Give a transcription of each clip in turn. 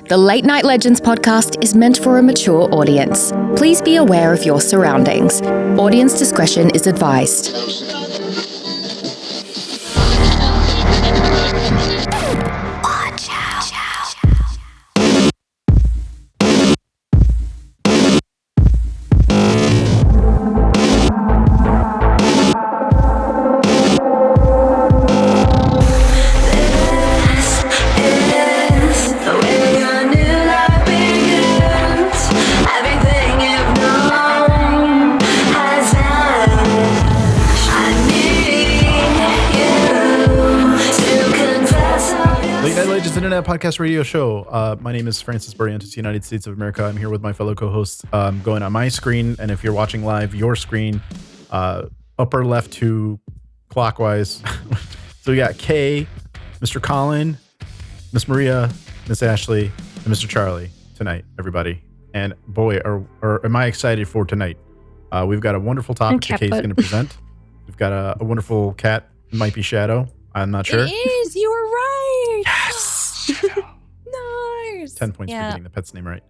The Late Night Legends podcast is meant for a mature audience. Please be aware of your surroundings. Audience discretion is advised. Watch out. Internet podcast radio show. My name is Francis Barrientos, United States of America. I'm here with my fellow co-hosts, going on my screen, and if you're watching live, your screen, upper left to clockwise. So we got Kay, Mr. Colin, Miss Maria, Miss Ashley, and Mr. Charlie tonight, everybody. And boy, am I excited for tonight. We've got a wonderful topic that Kay's going to present. We've got a wonderful cat. It might be Shadow. I'm not sure. It is. You were right. Yes. Nice. 10 points for getting the pet's name right.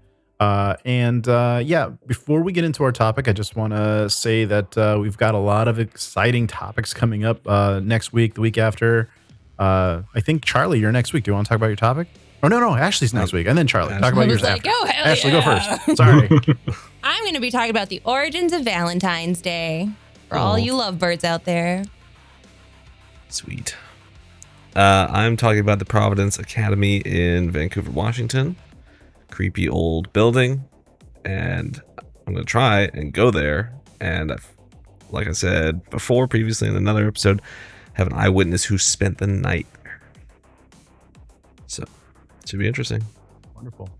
Before we get into our topic, I just want to say that we've got a lot of exciting topics coming up next week, the week after. I think, Charlie, you're next week. Do you want to talk about your topic? Oh, no, Ashley's next week. And then Charlie. Talk about yours after. Ashley, go first. Sorry. I'm going to be talking about the origins of Valentine's Day for all you lovebirds out there. Sweet. I'm talking about the Providence Academy in Vancouver, Washington. Creepy old building. And I'm going to try and go there. And like I said before, previously in another episode, have an eyewitness who spent the night there. So, it should be interesting. Wonderful.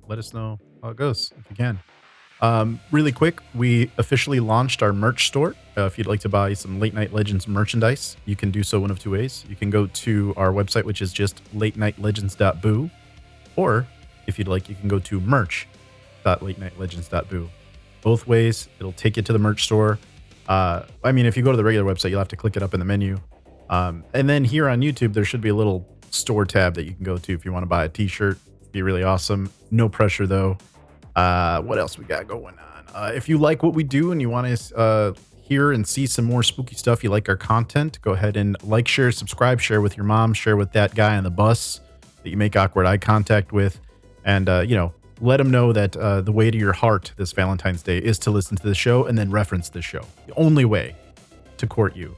Let us know how it goes if you can. Really quick, we officially launched our merch store. If you'd like to buy some Late Night Legends merchandise, you can do so one of two ways. You can go to our website, which is just latenightlegends.boo, or if you'd like, you can go to merch.latenightlegends.boo. Both ways, it'll take you to the merch store. If you go to the regular website, you'll have to click it up in the menu. And then here on YouTube, there should be a little store tab that you can go to if you want to buy a t-shirt. It'd be really awesome. No pressure, though. What else we got going on? If you like what we do and you want to hear and see some more spooky stuff, you like our content, go ahead and like, share, subscribe, share with your mom, share with that guy on the bus that you make awkward eye contact with, and let them know that the way to your heart this Valentine's Day is to listen to the show and then reference the show. The only way to court you.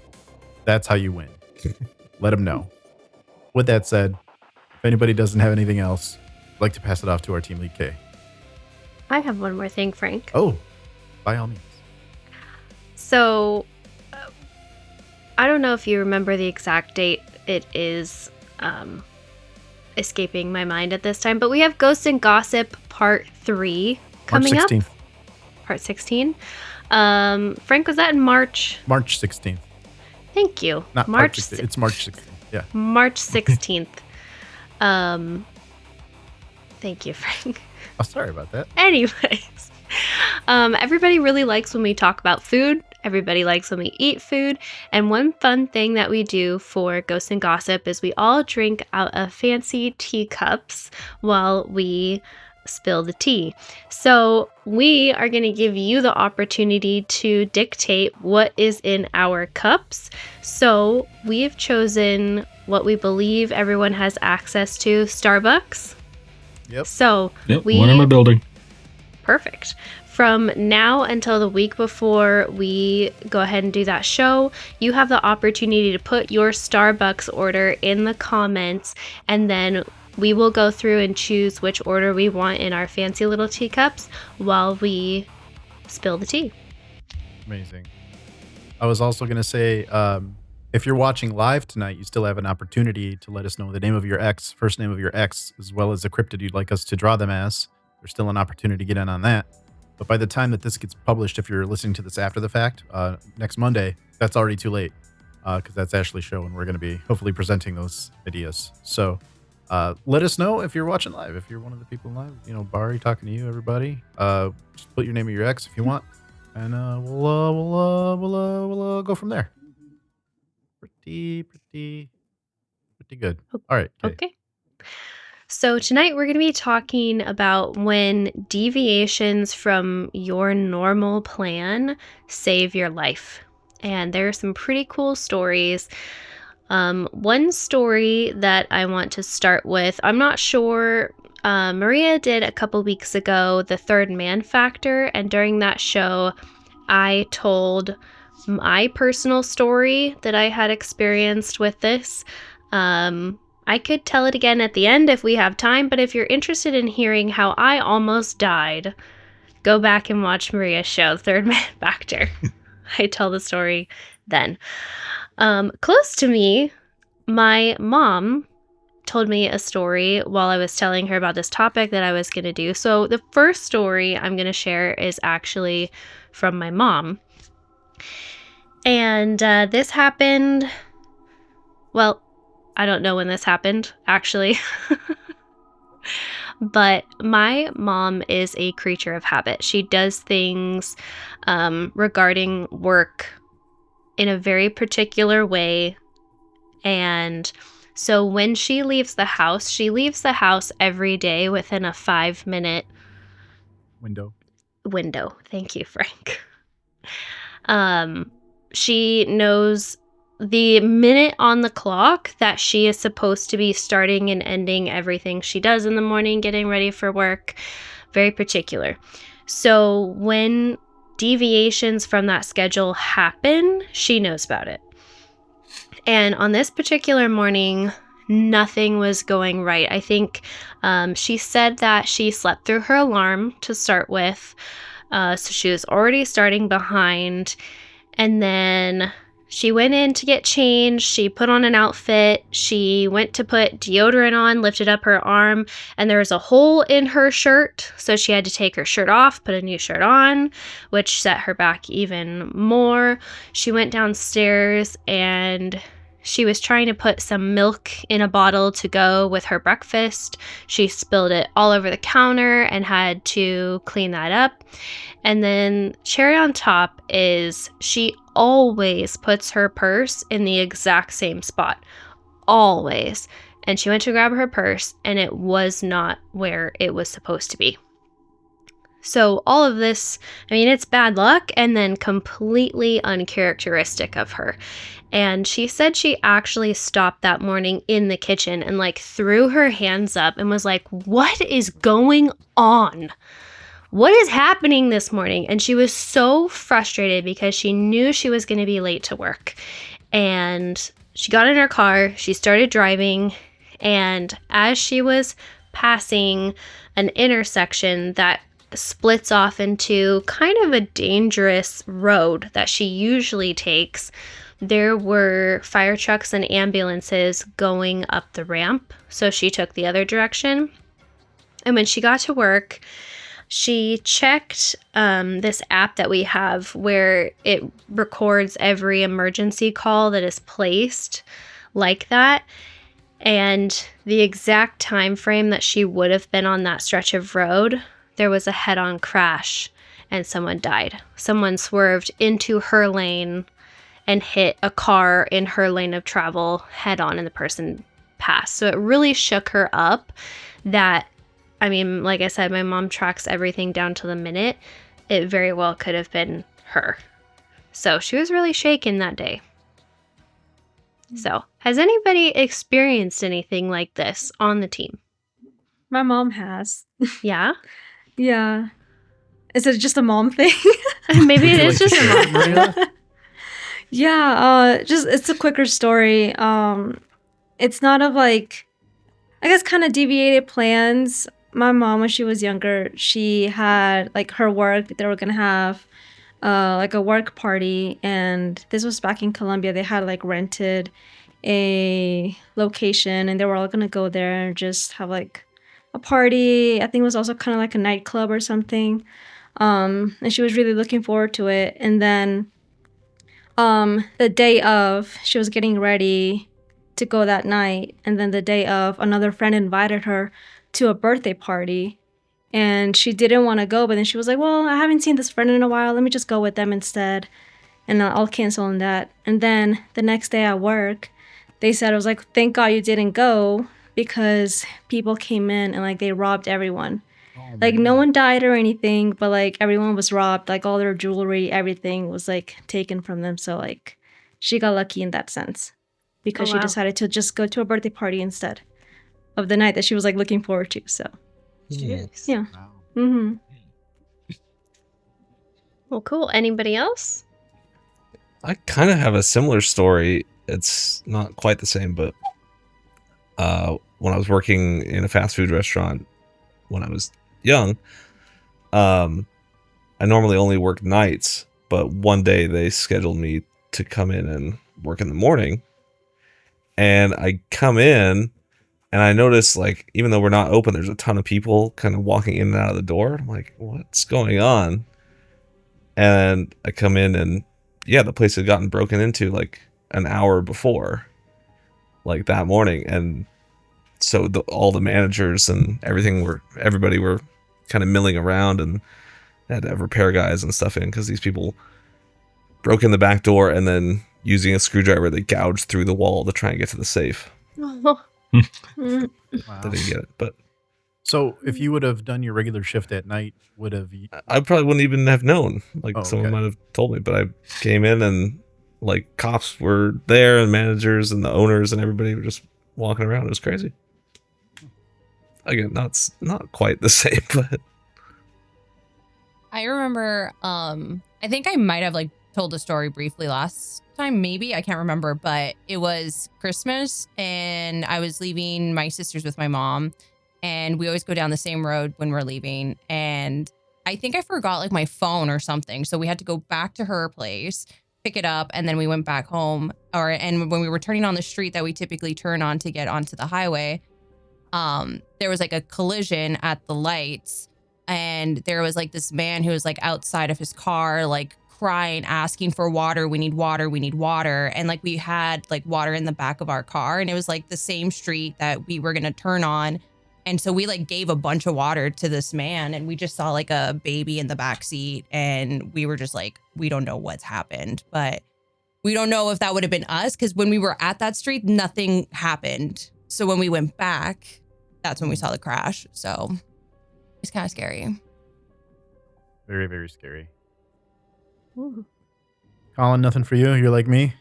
That's how you win. Let them know. With that said, if anybody doesn't have anything else, I'd like to pass it off to our team lead, Kay. I have one more thing, Frank. Oh, by all means. So, I don't know if you remember the exact date. It is escaping my mind at this time, but we have Ghost and Gossip Part 3 coming March 16th. up. Part 16. Frank, was that in March? March 16th. Thank you. Not March 16th. It's March 16th. Yeah. March 16th. Thank you, Frank. Oh, sorry about that. Anyways, everybody really likes when we talk about food. Everybody likes when we eat food. And one fun thing that we do for Ghost and Gossip is we all drink out of fancy teacups while we spill the tea. So we are going to give you the opportunity to dictate what is in our cups. So we have chosen what we believe everyone has access to, Starbucks. Yep. So one in my building. Perfect. From now until the week before we go ahead and do that show, you have the opportunity to put your Starbucks order in the comments, and then we will go through and choose which order we want in our fancy little teacups while we spill the tea. Amazing. I was also going to say, if you're watching live tonight, you still have an opportunity to let us know the name of your ex, first name of your ex, as well as the cryptid you'd like us to draw them as. There's still an opportunity to get in on that. But by the time that this gets published, if you're listening to this after the fact, next Monday, that's already too late, because that's Ashley's show, and we're going to be hopefully presenting those ideas. So let us know if you're watching live. If you're one of the people live, Barry talking to you, everybody. Just put your name of your ex if you want, and we'll go from there. Pretty good. All right. Okay. So tonight we're going to be talking about when deviations from your normal plan save your life. And there are some pretty cool stories. One story that I want to start with, I'm not sure, Maria did a couple weeks ago, The Third Man Factor, and during that show, I told my personal story that I had experienced with this. I could tell it again at the end if we have time, but if you're interested in hearing how I almost died, go back and watch Maria's show, Third Man Factor. I tell the story then. Close to me, my mom told me a story while I was telling her about this topic that I was going to do. So the first story I'm going to share is actually from my mom. And this happened, well, I don't know when this happened, actually. But my mom is a creature of habit. She does things regarding work in a very particular way. And so when she leaves the house every day within a 5-minute window. Thank you, Frank. She knows the minute on the clock that she is supposed to be starting and ending everything she does in the morning, getting ready for work. Very particular. So when deviations from that schedule happen, she knows about it. And on this particular morning, nothing was going right. I think she said that she slept through her alarm to start with. So she was already starting behind. And then she went in to get changed. She put on an outfit. She went to put deodorant on, lifted up her arm, and there was a hole in her shirt. So she had to take her shirt off, put a new shirt on, which set her back even more. She went downstairs and she was trying to put some milk in a bottle to go with her breakfast. She spilled it all over the counter and had to clean that up. And then cherry on top is she always puts her purse in the exact same spot. Always. And she went to grab her purse and it was not where it was supposed to be. So all of this, I mean, it's bad luck and then completely uncharacteristic of her. And she said she actually stopped that morning in the kitchen and like threw her hands up and was like, "What is going on? What is happening this morning?" And she was so frustrated because she knew she was going to be late to work. And she got in her car, she started driving, and as she was passing an intersection that splits off into kind of a dangerous road that she usually takes, there were fire trucks and ambulances going up the ramp. So she took the other direction. And when she got to work, she checked this app that we have where it records every emergency call that is placed like that. And the exact time frame that she would have been on that stretch of road, there was a head-on crash and someone died. Someone swerved into her lane and hit a car in her lane of travel head-on, and the person passed. So it really shook her up that, I mean, like I said, my mom tracks everything down to the minute. It very well could have been her. So she was really shaken that day. So has anybody experienced anything like this on the team? My mom has. Yeah? Yeah. Is it just a mom thing? Maybe it is just a mom. Maria? Yeah, just it's a quicker story. It's not of like, I guess, kind of deviated plans. My mom, when she was younger, she had like her work. They were gonna have like a work party, and this was back in Colombia. They had like rented a location, and they were all gonna go there and just have like a party. I think it was also kind of like a nightclub or something. And she was really looking forward to it. And then the day of, she was getting ready to go that night. And then the day of, another friend invited her to a birthday party. And she didn't want to go, but then she was like, well, I haven't seen this friend in a while. Let me just go with them instead. And I'll cancel on that. And then the next day at work, they said, I was like, thank God you didn't go. because people came in and like they robbed everyone. Oh, Like man. no one died or anything, but like everyone was robbed. Like all their jewelry, everything was like taken from them. So like she got lucky in that sense because Oh, she wow. decided to just go to a birthday party instead of the night that she was like looking forward to. So Jeez. yeah. Wow. Mm-hmm. Well, cool. Anybody else? I kind of have a similar story. It's not quite the same, but when I was working in a fast food restaurant when I was young, I normally only work nights, but one day they scheduled me to come in and work in the morning. And I come in and I notice, like, even though we're not open, there's a ton of people kind of walking in and out of the door. I'm like, what's going on? And I come in and yeah, the place had gotten broken into like an hour before, like that morning. And so all the managers and everybody were kind of milling around and had to have repair guys and stuff in because these people broke in the back door and then using a screwdriver, they gouged through the wall to try and get to the safe. Oh, Mm. Wow. They didn't get it, but So if you would have done your regular shift at night, would have you? I probably wouldn't even have known. Like Oh, someone okay. might have told me, but I came in and like cops were there and managers and the owners and everybody were just walking around. It was crazy. Again, not quite the same, but I remember, I think I might have like told the story briefly last time, maybe. I can't remember, but it was Christmas and I was leaving my sisters with my mom. And we always go down the same road when we're leaving. And I think I forgot like my phone or something. So we had to go back to her place, pick it up, and then we went back home. And when we were turning on the street that we typically turn on to get onto the highway, there was like a collision at the lights. And there was like this man who was like outside of his car, like crying, asking for water. We need water. We need water. And like we had like water in the back of our car. And it was like the same street that we were going to turn on. And so we like gave a bunch of water to this man and we just saw like a baby in the back seat and we were just like, we don't know what's happened, but we don't know if that would have been us because when we were at that street, nothing happened. So when we went back, that's when we saw the crash. So it's kind of scary. Very, very scary. Ooh. Colin, nothing for you? You're like me?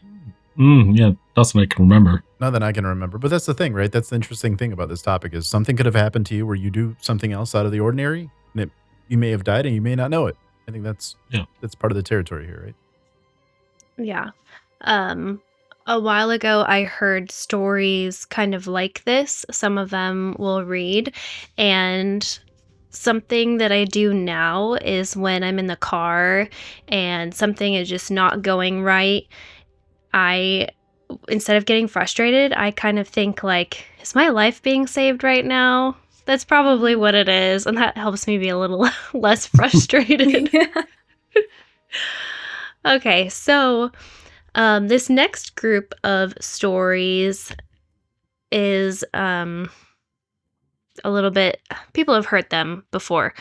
Yeah, that's what I can remember. Not that I can remember, but that's the thing, right? That's the interesting thing about this topic is something could have happened to you where you do something else out of the ordinary and you may have died and you may not know it. I think that's part of the territory here, right? Yeah. A while ago, I heard stories kind of like this. Some of them will read. And something that I do now is when I'm in the car and something is just not going right, instead of getting frustrated, I kind of think like, is my life being saved right now? That's probably what it is. And that helps me be a little less frustrated. Yeah. Okay, so this next group of stories is a little bit, people have heard them before.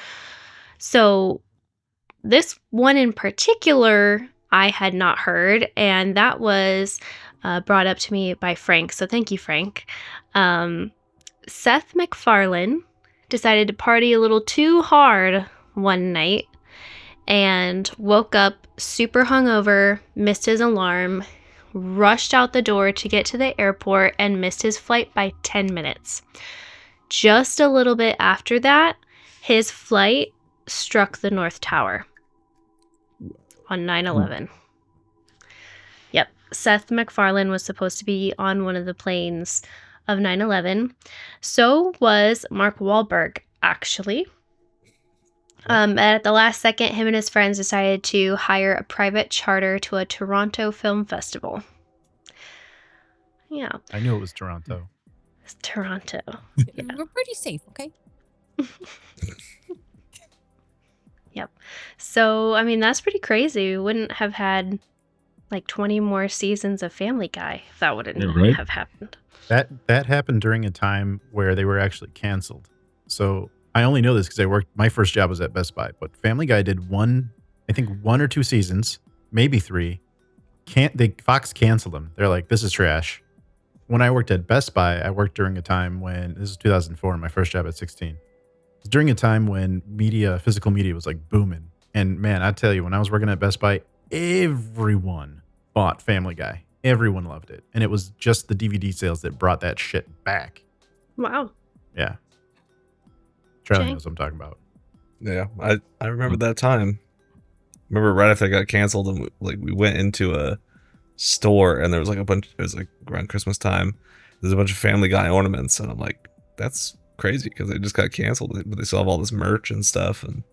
So this one in particular, I had not heard, and that was brought up to me by Frank. So thank you, Frank. Seth MacFarlane decided to party a little too hard one night and woke up super hungover, missed his alarm, rushed out the door to get to the airport, and missed his flight by 10 minutes. Just a little bit after that, his flight struck the North Tower on 9/11. Yep. Seth MacFarlane was supposed to be on one of the planes of 9/11. So was Mark Wahlberg, actually. At the last second, him and his friends decided to hire a private charter to a Toronto film festival. Yeah, I knew it was Toronto. it's Toronto. Yeah. We're pretty safe, okay? Yep. So, I mean, that's pretty crazy. We wouldn't have had like 20 more seasons of Family Guy if that wouldn't Yeah, right. have happened. That happened during a time where they were actually canceled. So I only know this because my first job was at Best Buy, but Family Guy did one or two seasons, maybe three. Fox canceled them. They're like, this is trash. when I worked at Best Buy, I worked during a time when, this is 2004, my first job at 16. It was during a time when physical media was like booming. And man, I tell you, when I was working at Best Buy, everyone bought Family Guy. Everyone loved it. And it was just the DVD sales that brought that shit back. Wow. Yeah. Charlie Jay? knows what I'm talking about. Yeah, I remember that time. Remember right after it got canceled, and we went into a store, and there was like a bunch. It was like around Christmas time. There's a bunch of Family Guy ornaments, and I'm like, that's crazy because they just got canceled, but they still have all this merch and stuff. And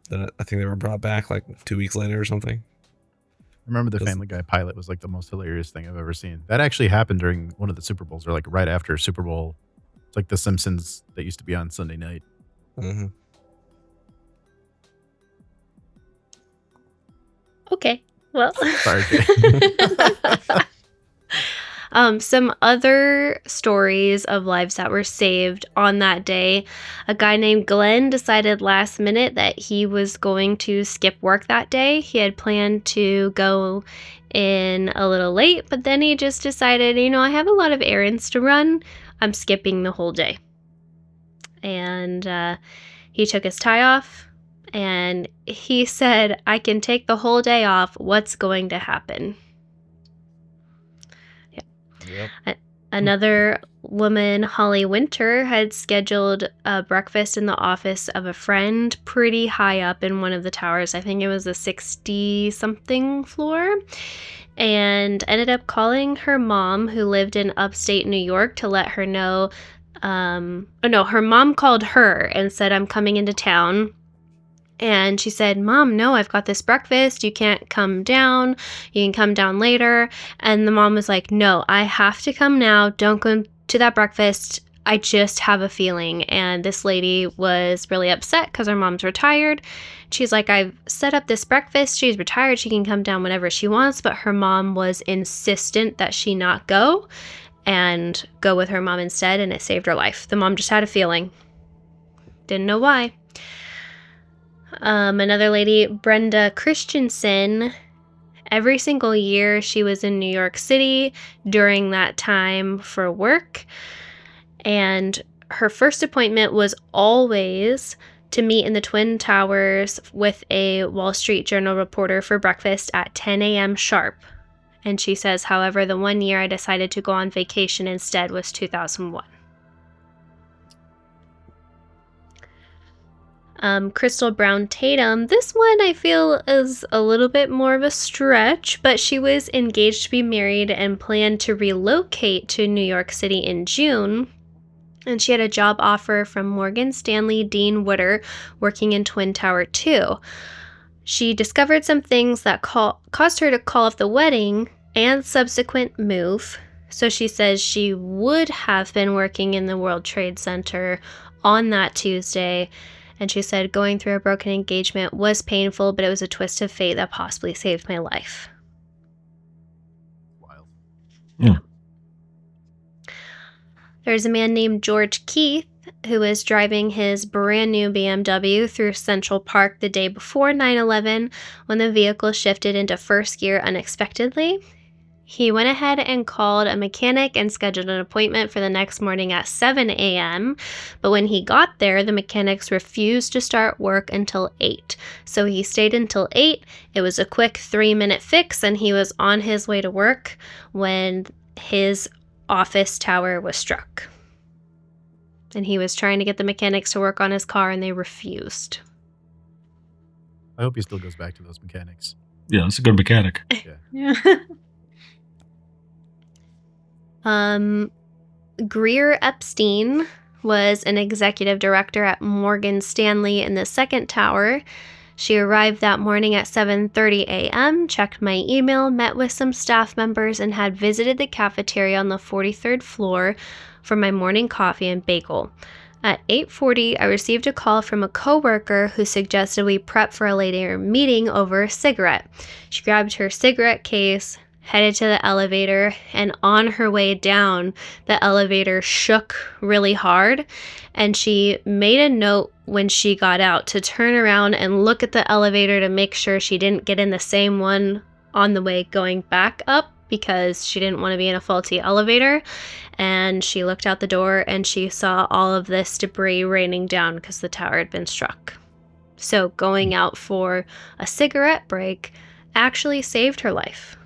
then I think they were brought back like 2 weeks later or something. I remember the Family Guy pilot was like the most hilarious thing I've ever seen. That actually happened during one of the Super Bowls, or like right after Super Bowl. It's like The Simpsons that used to be on Sunday night. Mm-hmm. Okay. Well. Sorry. Some other stories of lives that were saved on that day. A guy named Glenn decided last minute that he was going to skip work that day. He had planned to go in a little late, but then he just decided, I have a lot of errands to run. I'm skipping the whole day. And he took his tie off and he said, I can take the whole day off. What's going to happen? Yep. Another woman, Holly Winter, had scheduled a breakfast in the office of a friend pretty high up in one of the towers. I think it was a 60-something floor. And ended up calling her mom, who lived in upstate New York, to let her know. Her mom called her and said, I'm coming into town. And she said, Mom, no, I've got this breakfast. You can't come down. You can come down later. And the mom was like, no, I have to come now. Don't go to that breakfast. I just have a feeling. And this lady was really upset because her mom's retired. She's like, I've set up this breakfast. She's retired. She can come down whenever she wants. But her mom was insistent that she not go and go with her mom instead. And it saved her life. The mom just had a feeling. Didn't know why. Another lady, Brenda Christensen, every single year she was in New York City during that time for work. And her first appointment was always to meet in the Twin Towers with a Wall Street Journal reporter for breakfast at 10 a.m. sharp. And she says, however, the one year I decided to go on vacation instead was 2001. Crystal Brown Tatum, this one I feel is a little bit more of a stretch, but she was engaged to be married and planned to relocate to New York City in June. And she had a job offer from Morgan Stanley Dean Witter working in Twin Tower 2. She discovered some things that caused her to call off the wedding and subsequent move. So she says she would have been working in the World Trade Center on that Tuesday. And she said going through a broken engagement was painful, but it was a twist of fate that possibly saved my life. Wild. Yeah. There's a man named George Keith who was driving his brand new BMW through Central Park the day before 9/11 when the vehicle shifted into first gear unexpectedly. He went ahead and called a mechanic and scheduled an appointment for the next morning at 7 a.m. But when he got there, the mechanics refused to start work until 8. So he stayed until 8. It was a quick 3-minute fix, and he was on his way to work when his office tower was struck. And he was trying to get the mechanics to work on his car, and they refused. I hope he still goes back to those mechanics. Yeah, it's a good mechanic. Yeah. Greer Epstein was an executive director at Morgan Stanley in the second tower. She arrived that morning at 7:30 a.m., checked my email, met with some staff members, and had visited the cafeteria on the 43rd floor for my morning coffee and bagel. At 8:40, I received a call from a coworker who suggested we prep for a later meeting over a cigarette. She grabbed her cigarette case, headed to the elevator, and on her way down, the elevator shook really hard, and she made a note when she got out to turn around and look at the elevator to make sure she didn't get in the same one on the way going back up, because she didn't want to be in a faulty elevator. And she looked out the door and she saw all of this debris raining down because the tower had been struck. So going out for a cigarette break actually saved her life.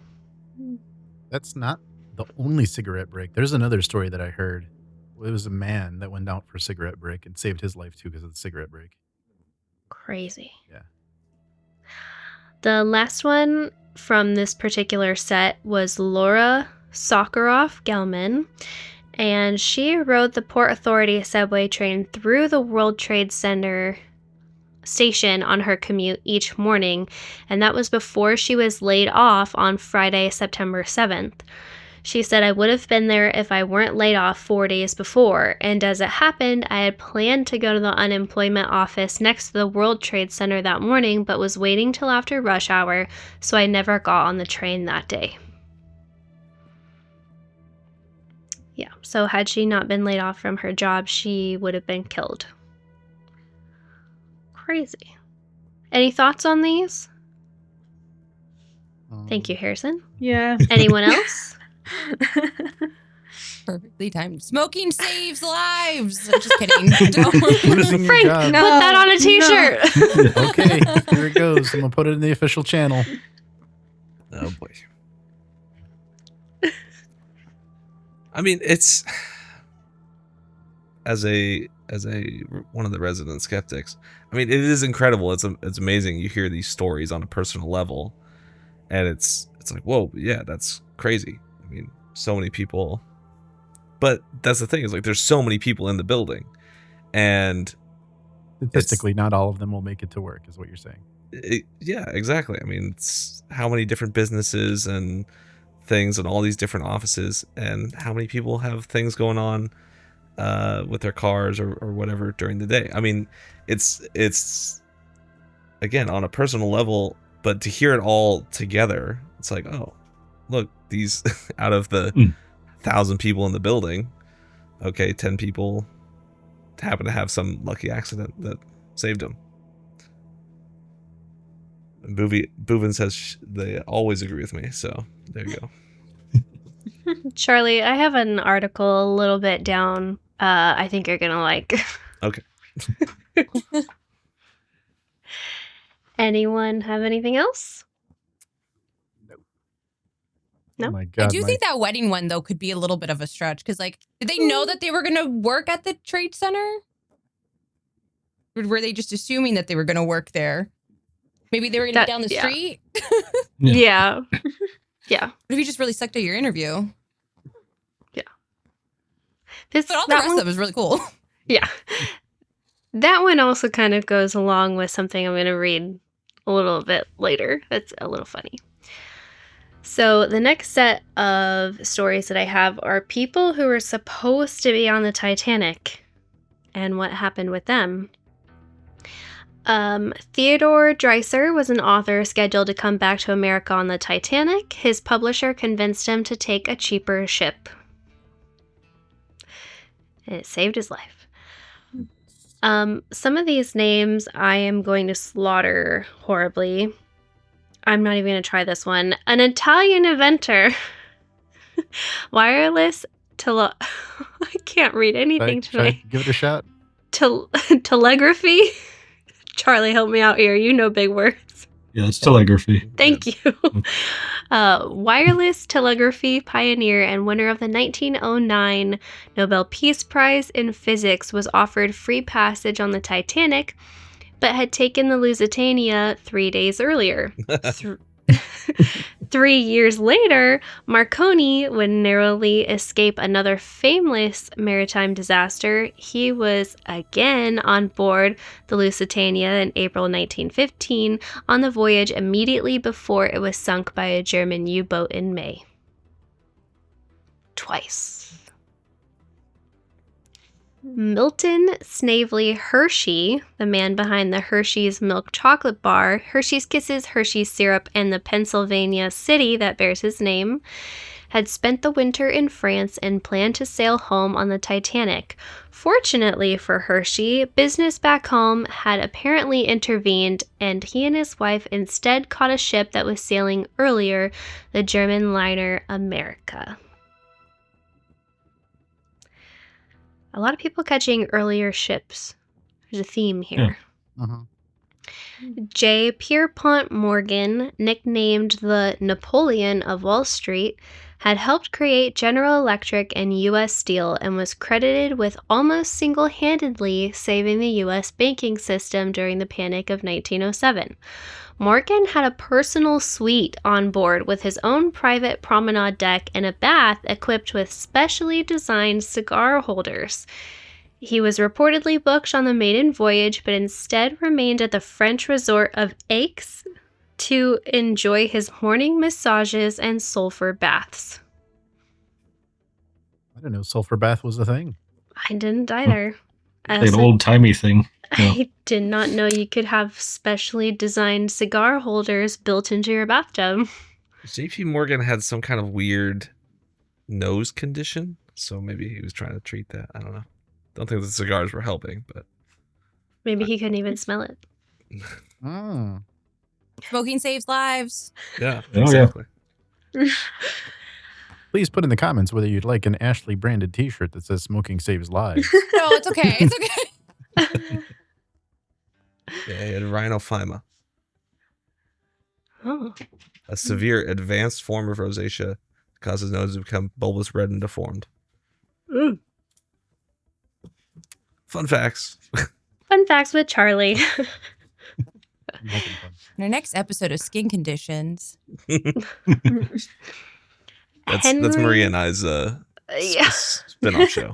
That's not the only cigarette break. There's another story that I heard. It was a man that went out for a cigarette break and saved his life too because of the cigarette break. Crazy. Yeah. The last one from this particular set was Laura Sakharov-Gelman, and she rode the Port Authority subway train through the World Trade Center station on her commute each morning, and that was before she was laid off on Friday, September 7th. She said, "I would have been there if I weren't laid off 4 days before, and as it happened, I had planned to go to the unemployment office next to the World Trade Center that morning, but was waiting till after rush hour, so I never got on the train that day." Yeah, so had she not been laid off from her job, she would have been killed. Crazy. Any thoughts on these? Thank you, Harrison. Yeah. Anyone else? Perfectly timed. Smoking saves lives. I'm just kidding. Don't. Losing your Frank, job. No. put that on a t-shirt. Okay, here it goes. I'm gonna put it in the official channel. Oh boy. I mean, it's as a one of the resident skeptics. I mean, it is incredible. It's amazing. You hear these stories on a personal level, and it's like, whoa, yeah, that's crazy. I mean, so many people. But that's the thing, is like there's so many people in the building, and Statistically, not all of them will make it to work, is what you're saying. yeah, exactly. I mean, it's how many different businesses and things and all these different offices, and how many people have things going on with their cars or whatever during the day. I mean, it's again on a personal level, but to hear it all together, it's like, oh, look, these out of the 1,000 people in the building, okay, 10 people happen to have some lucky accident that saved them. And Boovin says they always agree with me, so there you go. Charlie, I have an article a little bit down. I think you're gonna like. Okay. Anyone have anything else? No? Oh my I God, do think that wedding one, though, could be a little bit of a stretch. Because, like, did they know that they were going to work at the Trade Center? Or were they just assuming that they were going to work there? Maybe they were going to be down the street? Yeah. Yeah. What if you just really sucked at your interview? Yeah. But all the rest of it was really cool. Yeah. That one also kind of goes along with something I'm going to read a little bit later. That's a little funny. So the next set of stories that I have are people who were supposed to be on the Titanic and what happened with them. Theodore Dreiser was an author scheduled to come back to America on the Titanic. His publisher convinced him to take a cheaper ship. And it saved his life. Some of these names I am going to slaughter horribly. I'm not even going to try this one. An Italian inventor. Wireless I can't read anything tonight. Give it a shot. Telegraphy. Charlie, help me out here. You know big words. Yeah, it's telegraphy. Thank you. Wireless telegraphy pioneer and winner of the 1909 Nobel Peace Prize in Physics was offered free passage on the Titanic, but had taken the Lusitania 3 days earlier. 3 years later, Marconi would narrowly escape another famous maritime disaster. He was again on board the Lusitania in April 1915 on the voyage immediately before it was sunk by a German U-boat in May. Twice. Milton Snavely Hershey, the man behind the Hershey's milk chocolate bar, Hershey's Kisses, Hershey's syrup, and the Pennsylvania city that bears his name, had spent the winter in France and planned to sail home on the Titanic. Fortunately for Hershey, business back home had apparently intervened, and he and his wife instead caught a ship that was sailing earlier, the German liner America. A lot of people catching earlier ships. There's a theme here. J. Pierpont Morgan, nicknamed the Napoleon of Wall Street, had helped create General Electric and U.S. Steel and was credited with almost single-handedly saving the U.S. banking system during the Panic of 1907. Morgan had a personal suite on board with his own private promenade deck and a bath equipped with specially designed cigar holders. He was reportedly booked on the maiden voyage, but instead remained at the French resort of Aix to enjoy his morning massages and sulfur baths. I didn't know sulfur bath was a thing. I didn't either. Like an old-timey thing. Yeah. I did not know you could have specially designed cigar holders built into your bathtub. JP Morgan had some kind of weird nose condition, so maybe he was trying to treat that. I don't know. Don't think the cigars were helping, but Maybe he couldn't even smell it. Oh. Smoking saves lives. yeah, Oh, exactly. Please put in the comments whether you'd like an Ashley branded t-shirt that says smoking saves lives. No, it's okay. It's okay. Yeah, he had rhinophyma, Oh. a severe advanced form of rosacea that causes nose to become bulbous, red, and deformed. Mm. Fun facts. Fun facts with Charlie. In our next episode of Skin Conditions. That's Maria and I's Yeah. spin-off show.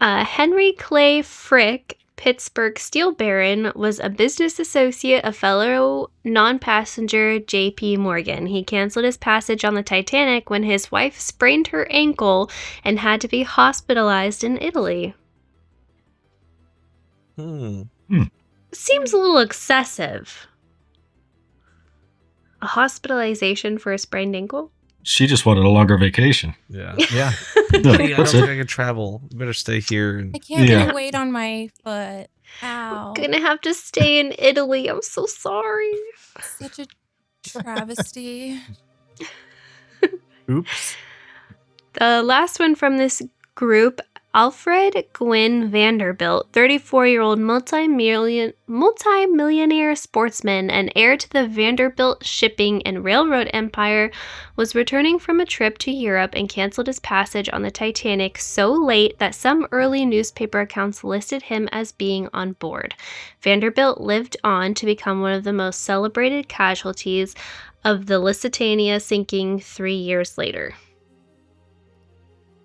Henry Clay Frick, Pittsburgh steel baron, was a business associate of fellow non-passenger J.P. Morgan. He canceled his passage on the Titanic when his wife sprained her ankle and had to be hospitalized in Italy. Seems a little excessive. A hospitalization for a sprained ankle? She just wanted a longer vacation. Yeah. Yeah. Hey, I don't That's think it. I can travel. You better stay here. And I can't Yeah. get a weight on my foot. Ow. Gonna have to stay in Italy. I'm so sorry. Such a travesty. Oops. The last one from this group, Alfred Gwynn Vanderbilt, 34-year-old multi-millionaire sportsman and heir to the Vanderbilt shipping and railroad empire, was returning from a trip to Europe and canceled his passage on the Titanic so late that some early newspaper accounts listed him as being on board. Vanderbilt lived on to become one of the most celebrated casualties of the Lusitania sinking 3 years later.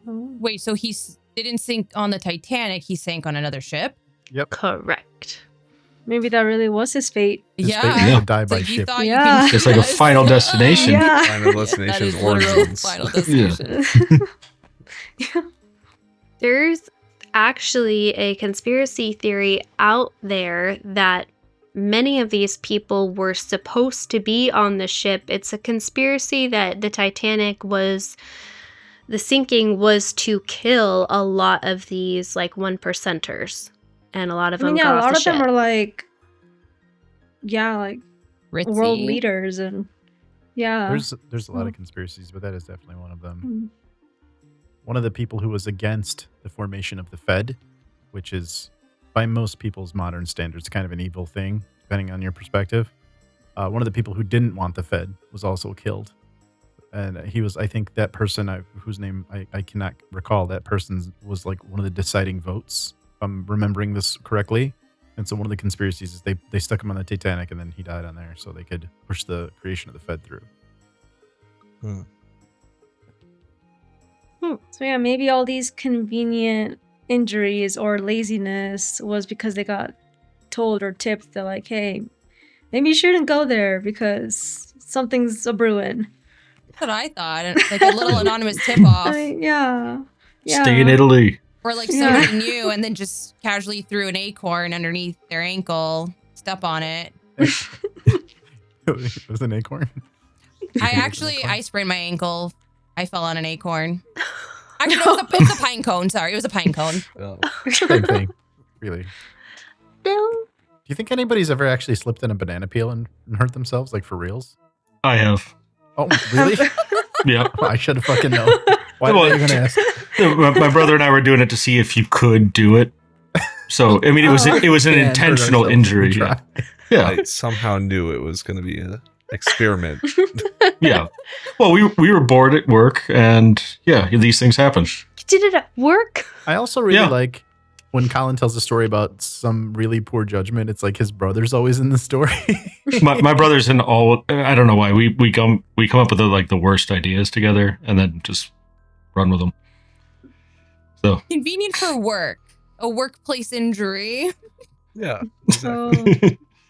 Wait, so he didn't sink on the Titanic, he sank on another ship? Yep. Correct. Maybe that really was his fate. His Yeah. fate was Yeah. to die It's by like you ship. thought Yeah. you could It's like a final destination. Yeah. Final That Destination's is literal origins. Final Destination. There's actually a conspiracy theory out there that many of these people were supposed to be on the ship. It's a conspiracy that the Titanic the sinking was to kill a lot of these like 1%ers. And a lot of them got a off lot the of them ship. are like, Ritzy. world leaders and There's a lot of conspiracies, but that is definitely one of them. One of the people who was against the formation of the Fed, which is by most people's modern standards kind of an evil thing, depending on your perspective. One of the people who didn't want the Fed was also killed. And he was, I think that person, whose name I cannot recall, that person was like one of the deciding votes, if I'm remembering this correctly. And so one of the conspiracies is they stuck him on the Titanic and then he died on there so they could push the creation of the Fed through. So yeah, maybe all these convenient injuries or laziness was because they got told or tipped that like, hey, maybe you shouldn't go there because something's a brewing. That's what I thought. And like a little anonymous tip off. Yeah. Stay in Italy. Or like Yeah. somebody knew and then just casually threw an acorn underneath their ankle, step on it. It was an acorn. I sprained my ankle. I fell on an acorn. Actually, it was a pine cone. Sorry, it was a pine cone. Oh. Same thing. Really. No. Do you think anybody's ever actually slipped in a banana peel and hurt themselves, like for reals? I have. Oh, really? Yeah. I should have fucking known. Why did I even ask? My brother and I were doing it to see if you could do it. So, I mean, it was an Can't intentional hurt ourselves injury. if we try. Yeah. I somehow knew it was going to be an experiment. Yeah. Well, we were bored at work, and yeah, these things happen. You did it at work? I also really Yeah. like when Colin tells a story about some really poor judgment. It's like his brother's always in the story. My brother's in all. I don't know why we come up with the worst ideas together, and then just run with them. So Convenient for work. A workplace injury. Yeah. Oh.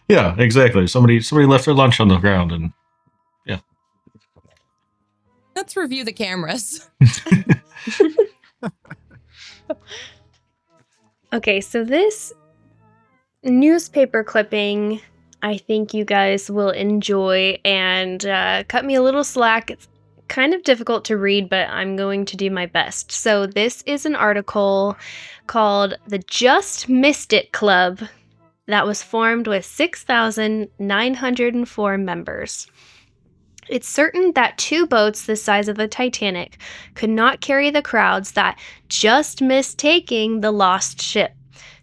yeah, exactly. Somebody left their lunch on the ground, and Let's review the cameras. Okay, so this newspaper clipping, I think you guys will enjoy, and cut me a little slack. It's kind of difficult to read, but I'm going to do my best. So this is an article called The Just Missed It Club that was formed with 6,904 members. It's certain that 2 boats the size of the Titanic could not carry the crowds that just missed taking the lost ship.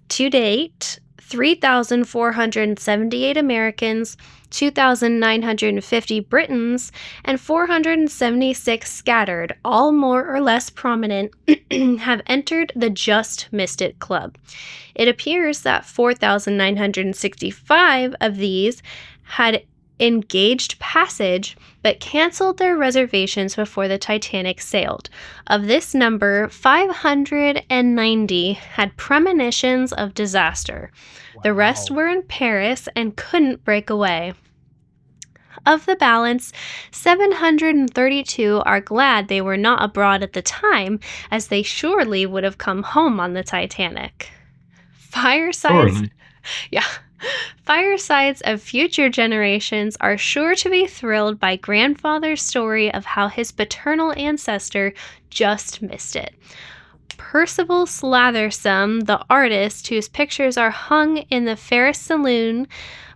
To date, 3,478 Americans, 2,950 Britons, and 476 scattered, all more or less prominent, have entered the Just Missed It Club. It appears that 4,965 of these had engaged passage but canceled their reservations before the Titanic sailed. Of this number, 590 had premonitions of disaster. The rest were in Paris and couldn't break away. Of the balance, 732 are glad they were not abroad at the time, as they surely would have come home on the Titanic. Firesides of future generations are sure to be thrilled by grandfather's story of how his paternal ancestor just missed it. Percival Slathersome, the artist whose pictures are hung in the Ferris Saloon,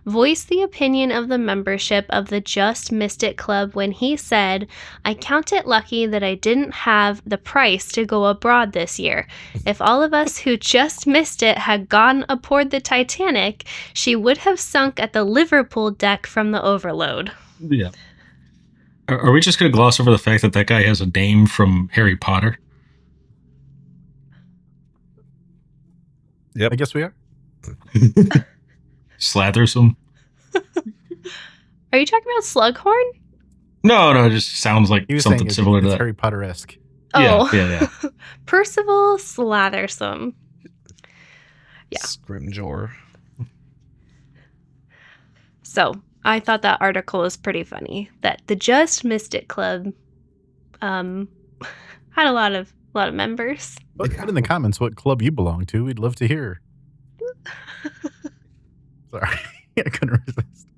voiced the opinion of the membership of the Just Missed It Club when he said, "I count it lucky that I didn't have the price to go abroad this year. If all of us who just missed it had gone aboard the Titanic, she would have sunk at the Liverpool deck from the overload." yeah. Are we just going to gloss over the fact that guy has a name from Harry Potter? Yep. I guess we are. Slathersome? Are you talking about Slughorn? No, it just sounds like He was something saying similar to it's that. Harry Potter-esque. Oh. Yeah. Percival Slathersome. Yeah. Scrimgeour. So I thought that article was pretty funny. That the Just Missed It Club had a lot of members. Put in the comments what club you belong to. We'd love to hear. Sorry, I couldn't resist.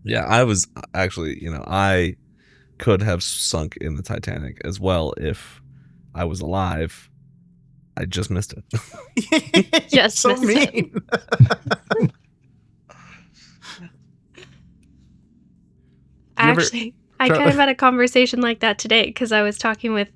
Yeah, I was actually, I could have sunk in the Titanic as well if I was alive. I just missed it. Just so missed it. mean. Actually, I kind of had a conversation like that today because I was talking with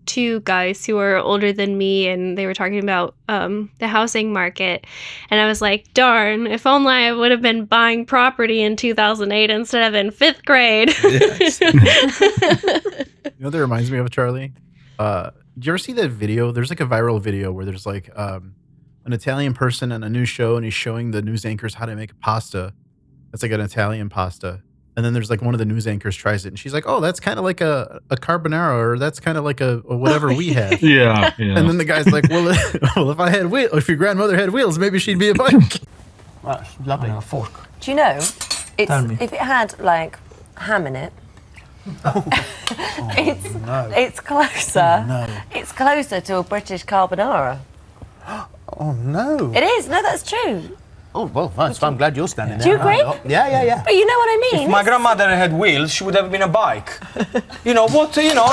2 guys who are older than me, and they were talking about the housing market, and I was like, darn, if only I would have been buying property in 2008 instead of in 5th grade. Yes. You know what that reminds me of, Charlie? Did you ever see that video? There's like a viral video where there's like an Italian person on a news show, and he's showing the news anchors how to make pasta. It's like an Italian pasta. And then there's like one of the news anchors tries it, and she's like, "Oh, that's kind of like a carbonara, or that's kind of like a whatever we have." Yeah. And then the guy's like, "Well, if your grandmother had wheels, maybe she'd be a bike." That's lovely. A fork. Do you know, Tell me. if it had like ham in it, it's closer. No. It's closer to a British carbonara. Oh no. It is. No, that's true. Oh, well, so I'm glad you're standing there. Do you agree? Yeah. But you know what I mean? If my grandmother had wheels, she would have been a bike. You know, what, you know,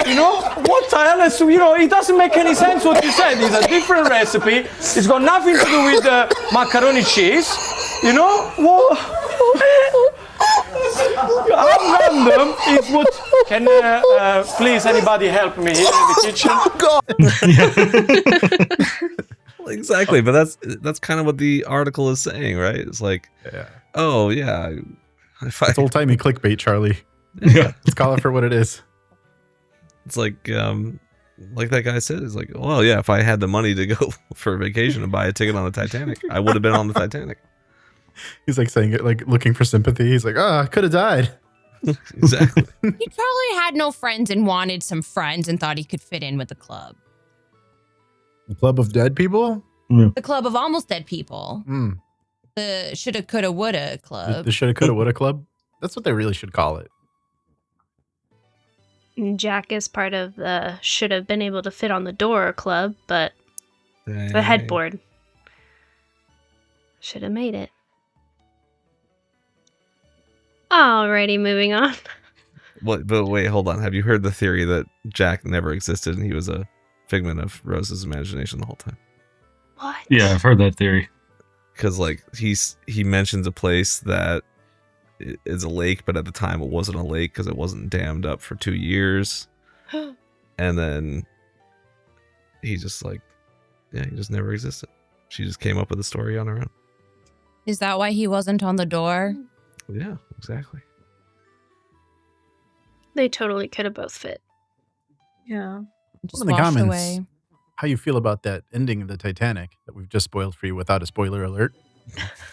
you know, what the hell is, you know, it doesn't make any sense what you said. It's a different recipe. It's got nothing to do with macaroni cheese. You know, what? How random is what? Can please anybody help me here in the kitchen? Oh, God. Exactly, but that's kind of what the article is saying, right? It's like, oh yeah, it's old timey clickbait, Charlie. Yeah, let's call it for what it is. It's like that guy said. It's like, well, yeah, if I had the money to go for a vacation and buy a ticket on the Titanic, I would have been on the Titanic. He's like saying it, like looking for sympathy. He's like, I could have died. Exactly. He probably had no friends and wanted some friends and thought he could fit in with the club. The club of dead people? The club of almost dead people. Mm. The shoulda, coulda, woulda club. The shoulda, coulda, woulda club? That's what they really should call it. Jack is part of the should have been able to fit on the door club, but the headboard should have made it. Alrighty, moving on. What? But wait, hold on. Have you heard the theory that Jack never existed and he was a figment of Rose's imagination the whole time? What? Yeah, I've heard that theory. Because like he mentions a place that is a lake, but at the time it wasn't a lake because it wasn't dammed up for 2 years, and then he just like, he just never existed. She just came up with the story on her own. Is that why he wasn't on the door? Yeah, exactly. They totally could have both fit. Yeah. Just in the washed comments, away. how you feel about that ending of the Titanic that we've just spoiled for you without a spoiler alert?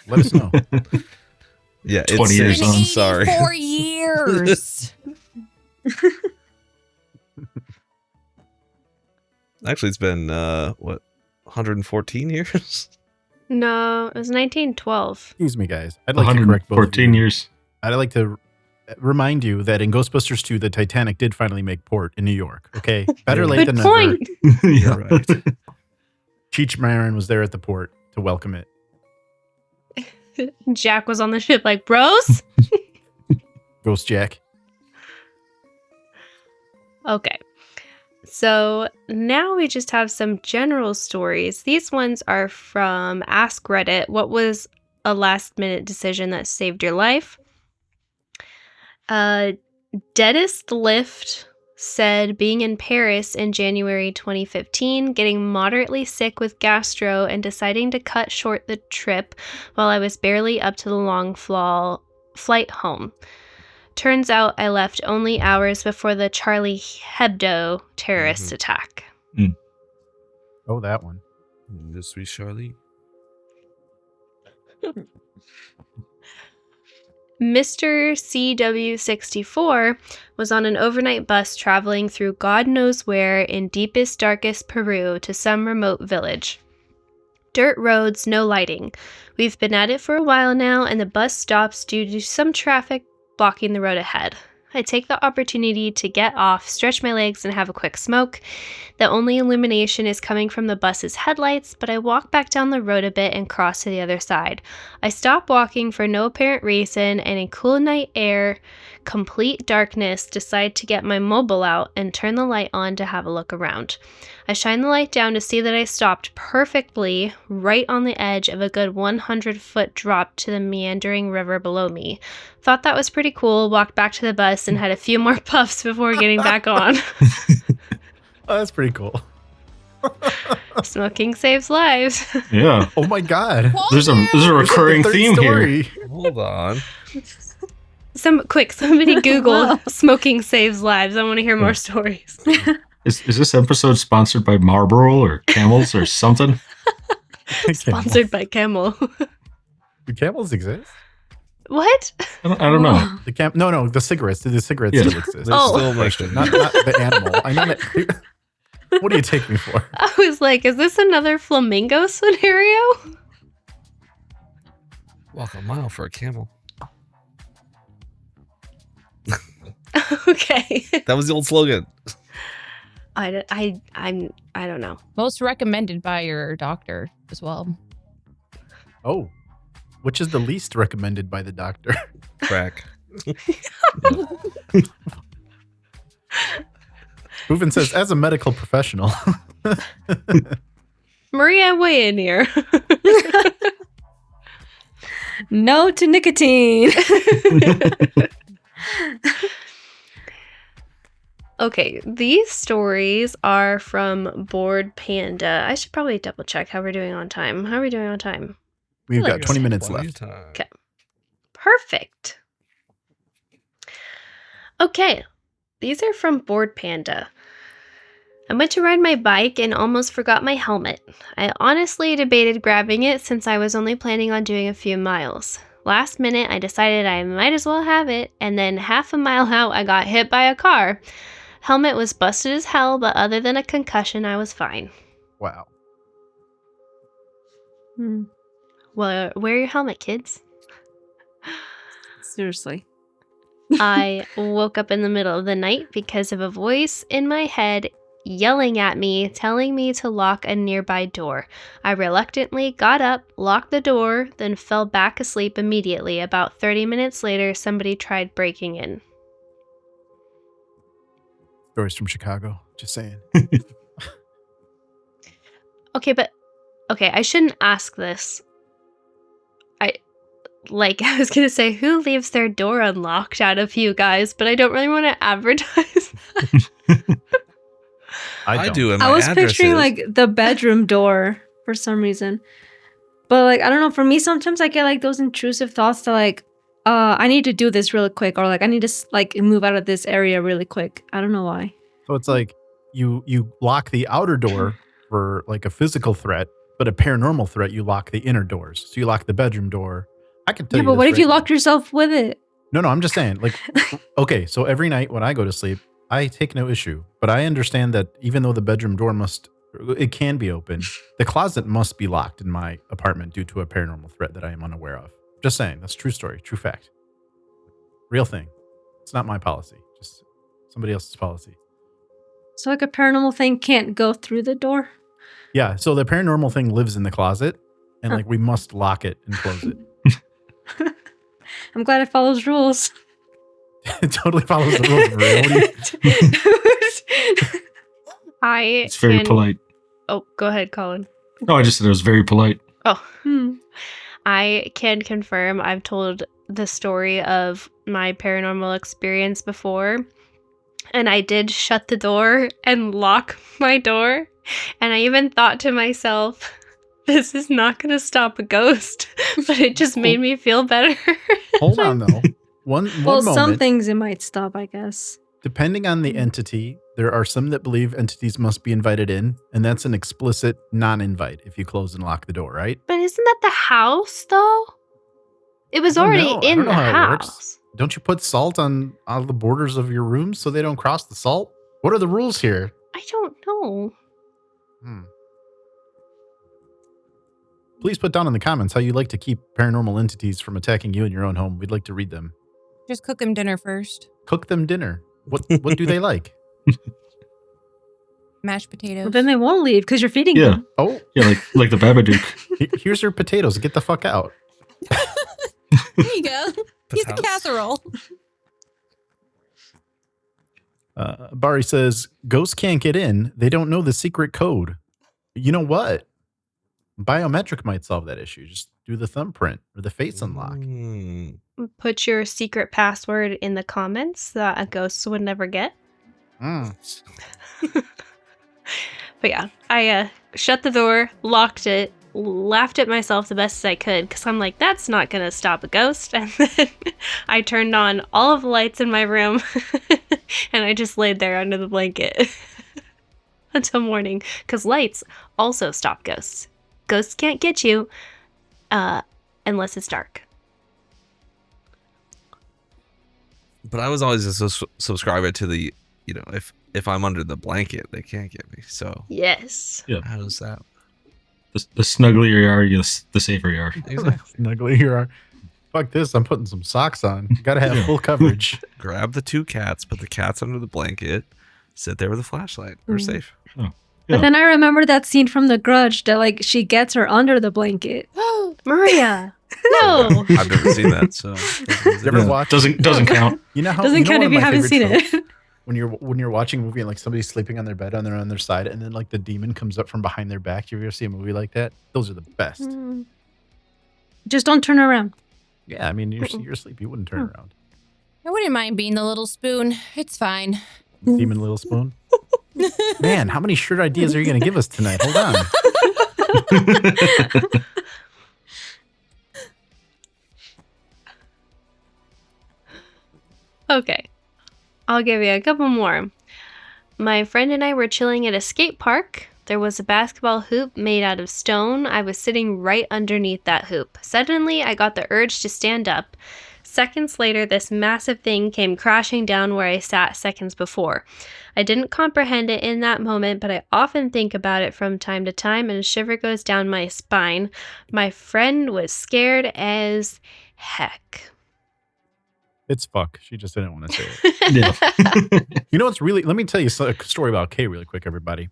Let us know. Yeah, 20 years on. Been Sorry. 84 years. Actually, it's been 114 years? No, it was 1912. Excuse me, guys. I'd like to correct both of 114 you. years. I'd like to remind you that in Ghostbusters 2, the Titanic did finally make port in New York. Okay, better late Good than point. never. Yeah. Right. Cheech Marin was there at the port to welcome it. Jack was on the ship like, bros? Ghost Jack. Okay. So now we just have some general stories. These ones are from Ask Reddit. What was a last minute decision that saved your life? Deadest Lift said being in Paris in January 2015, getting moderately sick with gastro and deciding to cut short the trip while I was barely up to the long flight home. Turns out I left only hours before the Charlie Hebdo terrorist attack. Oh, that one. The sweet Charlie. Mr. CW64 was on an overnight bus traveling through God knows where in deepest, darkest Peru to some remote village. Dirt roads, no lighting. We've been at it for a while now, and the bus stops due to some traffic blocking the road ahead. I take the opportunity to get off, stretch my legs, and have a quick smoke. The only illumination is coming from the bus's headlights, but I walk back down the road a bit and cross to the other side. I stop walking for no apparent reason, and in cool night air, complete darkness, decide to get my mobile out and turn the light on to have a look around. I shine the light down to see that I stopped perfectly right on the edge of a good 100-foot drop to the meandering river below me. Thought that was pretty cool, walked back to the bus and had a few more puffs before getting back on. Oh, that's pretty cool. Smoking saves lives. Yeah. Oh my God. There's a recurring Third theme story. here. Hold on. Somebody Google smoking saves lives. I want to hear more stories. Is this episode sponsored by Marlboro or Camels or something? Sponsored by Camel. Do camels exist? What? I don't know. No, the cigarettes. Do the cigarettes Yeah. still exist? They're Oh. still making. Not the animal. I know that. What do you take me for? I was like, is this another flamingo scenario? Walk a mile for a camel. Okay. That was the old slogan. I don't know. Most recommended by your doctor as well. Oh, which is the least recommended by the doctor? Crack. Reuven says, as a medical professional. Maria, weigh in here. No to nicotine. Okay, these stories are from Bored Panda. I should probably double check how we're doing on time. How are we doing on time? We've Like got 20 minutes Plenty left. of time. Okay. Perfect. Okay, these are from Bored Panda. I went to ride my bike and almost forgot my helmet. I honestly debated grabbing it since I was only planning on doing a few miles. Last minute, I decided I might as well have it, and then half a mile out, I got hit by a car. Helmet was busted as hell, but other than a concussion, I was fine. Wow. Well, wear your helmet, kids. Seriously. I woke up in the middle of the night because of a voice in my head yelling at me, telling me to lock a nearby door. I reluctantly got up, locked the door, then fell back asleep immediately. About 30 minutes later, somebody tried breaking in. Stories from Chicago. Just saying. Okay, I shouldn't ask this. I was gonna say, who leaves their door unlocked out of you guys, but I don't really want to advertise that. I do. And I my was address picturing is- like the bedroom door for some reason. But like, I don't know, for me, sometimes I get like those intrusive thoughts to like, I need to do this really quick, or like I need to like move out of this area really quick. I don't know why. So it's like you lock the outer door for like a physical threat, but a paranormal threat, you lock the inner doors. So you lock the bedroom door. I can tell Yeah, you. but what this if you right locked yourself with it? No, I'm just saying, like, okay, so every night when I go to sleep, I take no issue, but I understand that even though the bedroom door it can be open, the closet must be locked in my apartment due to a paranormal threat that I am unaware of. Just saying, that's true story, true fact. Real thing. It's not my policy, just somebody else's policy. So like a paranormal thing can't go through the door? Yeah, so the paranormal thing lives in the closet, and like we must lock it and close it. I'm glad it follows rules. It totally follows the rules of reality. It's very polite. Oh, go ahead, Colin. No, I just said it was very polite. Oh. I can confirm I've told the story of my paranormal experience before, and I did shut the door and lock my door, and I even thought to myself, this is not going to stop a ghost, but it just made me feel better. Hold on, though. One Well, moment. some things it might stop, I guess. Depending on the entity, there are some that believe entities must be invited in, and that's an explicit non-invite if you close and lock the door, right? But isn't that the house, though? It was I don't already know. I in don't know the how it works. house. Don't you put salt on the borders of your rooms so they don't cross the salt? What are the rules here? I don't know. Please put down in the comments how you like to keep paranormal entities from attacking you in your own home. We'd like to read them. Just cook them dinner first. Cook them dinner. What do they like? Mashed potatoes. Well, then they won't leave because you're feeding Yeah. them. Oh, Yeah, like the Babadook. here's your potatoes. Get the fuck out. There you go. He's a casserole. Bari says, ghosts can't get in. They don't know the secret code. You know what? Biometric might solve that issue. Just do the thumbprint or the face unlock. Put your secret password in the comments that a ghost would never get. But yeah, I shut the door, locked it, laughed at myself the best as I could because I'm like, that's not going to stop a ghost. And then I turned on all of the lights in my room and I just laid there under the blanket until morning because lights also stop ghosts. Ghosts can't get you unless it's dark. But I was always a subscriber to the, if I'm under the blanket, they can't get me. So Yes. Yeah. how does that? The snugglier you are, the safer you are. Exactly. Snuggly here. Fuck this. I'm putting some socks on. Gotta have full coverage. Grab the two cats, put the cats under the blanket, sit there with a flashlight. We're safe. But then I remember that scene from The Grudge that like she gets her under the blanket. Maria. No. I've never seen that, so You ever watch? Doesn't count. You know how Doesn't you know count one if of you my haven't favorite seen tropes? it. When you're watching a movie and like somebody's sleeping on their bed and they're on their side, and then like the demon comes up from behind their back. You ever see a movie like that? Those are the best. Just don't turn around. Yeah, I mean you're asleep. You wouldn't turn around. I wouldn't mind being the little spoon. It's fine. Demon Little Spoon. Man, how many shirt ideas are you going to give us tonight? Hold on. Okay. I'll give you a couple more. My friend and I were chilling at a skate park. There was a basketball hoop made out of stone. I was sitting right underneath that hoop. Suddenly, I got the urge to stand up. Seconds later, this massive thing came crashing down where I sat seconds before. I didn't comprehend it in that moment, but I often think about it from time to time, and a shiver goes down my spine. My friend was scared as heck. It's fuck. She just didn't want to say it. Yeah. You know what's really? Let me tell you a story about Kay really quick, everybody.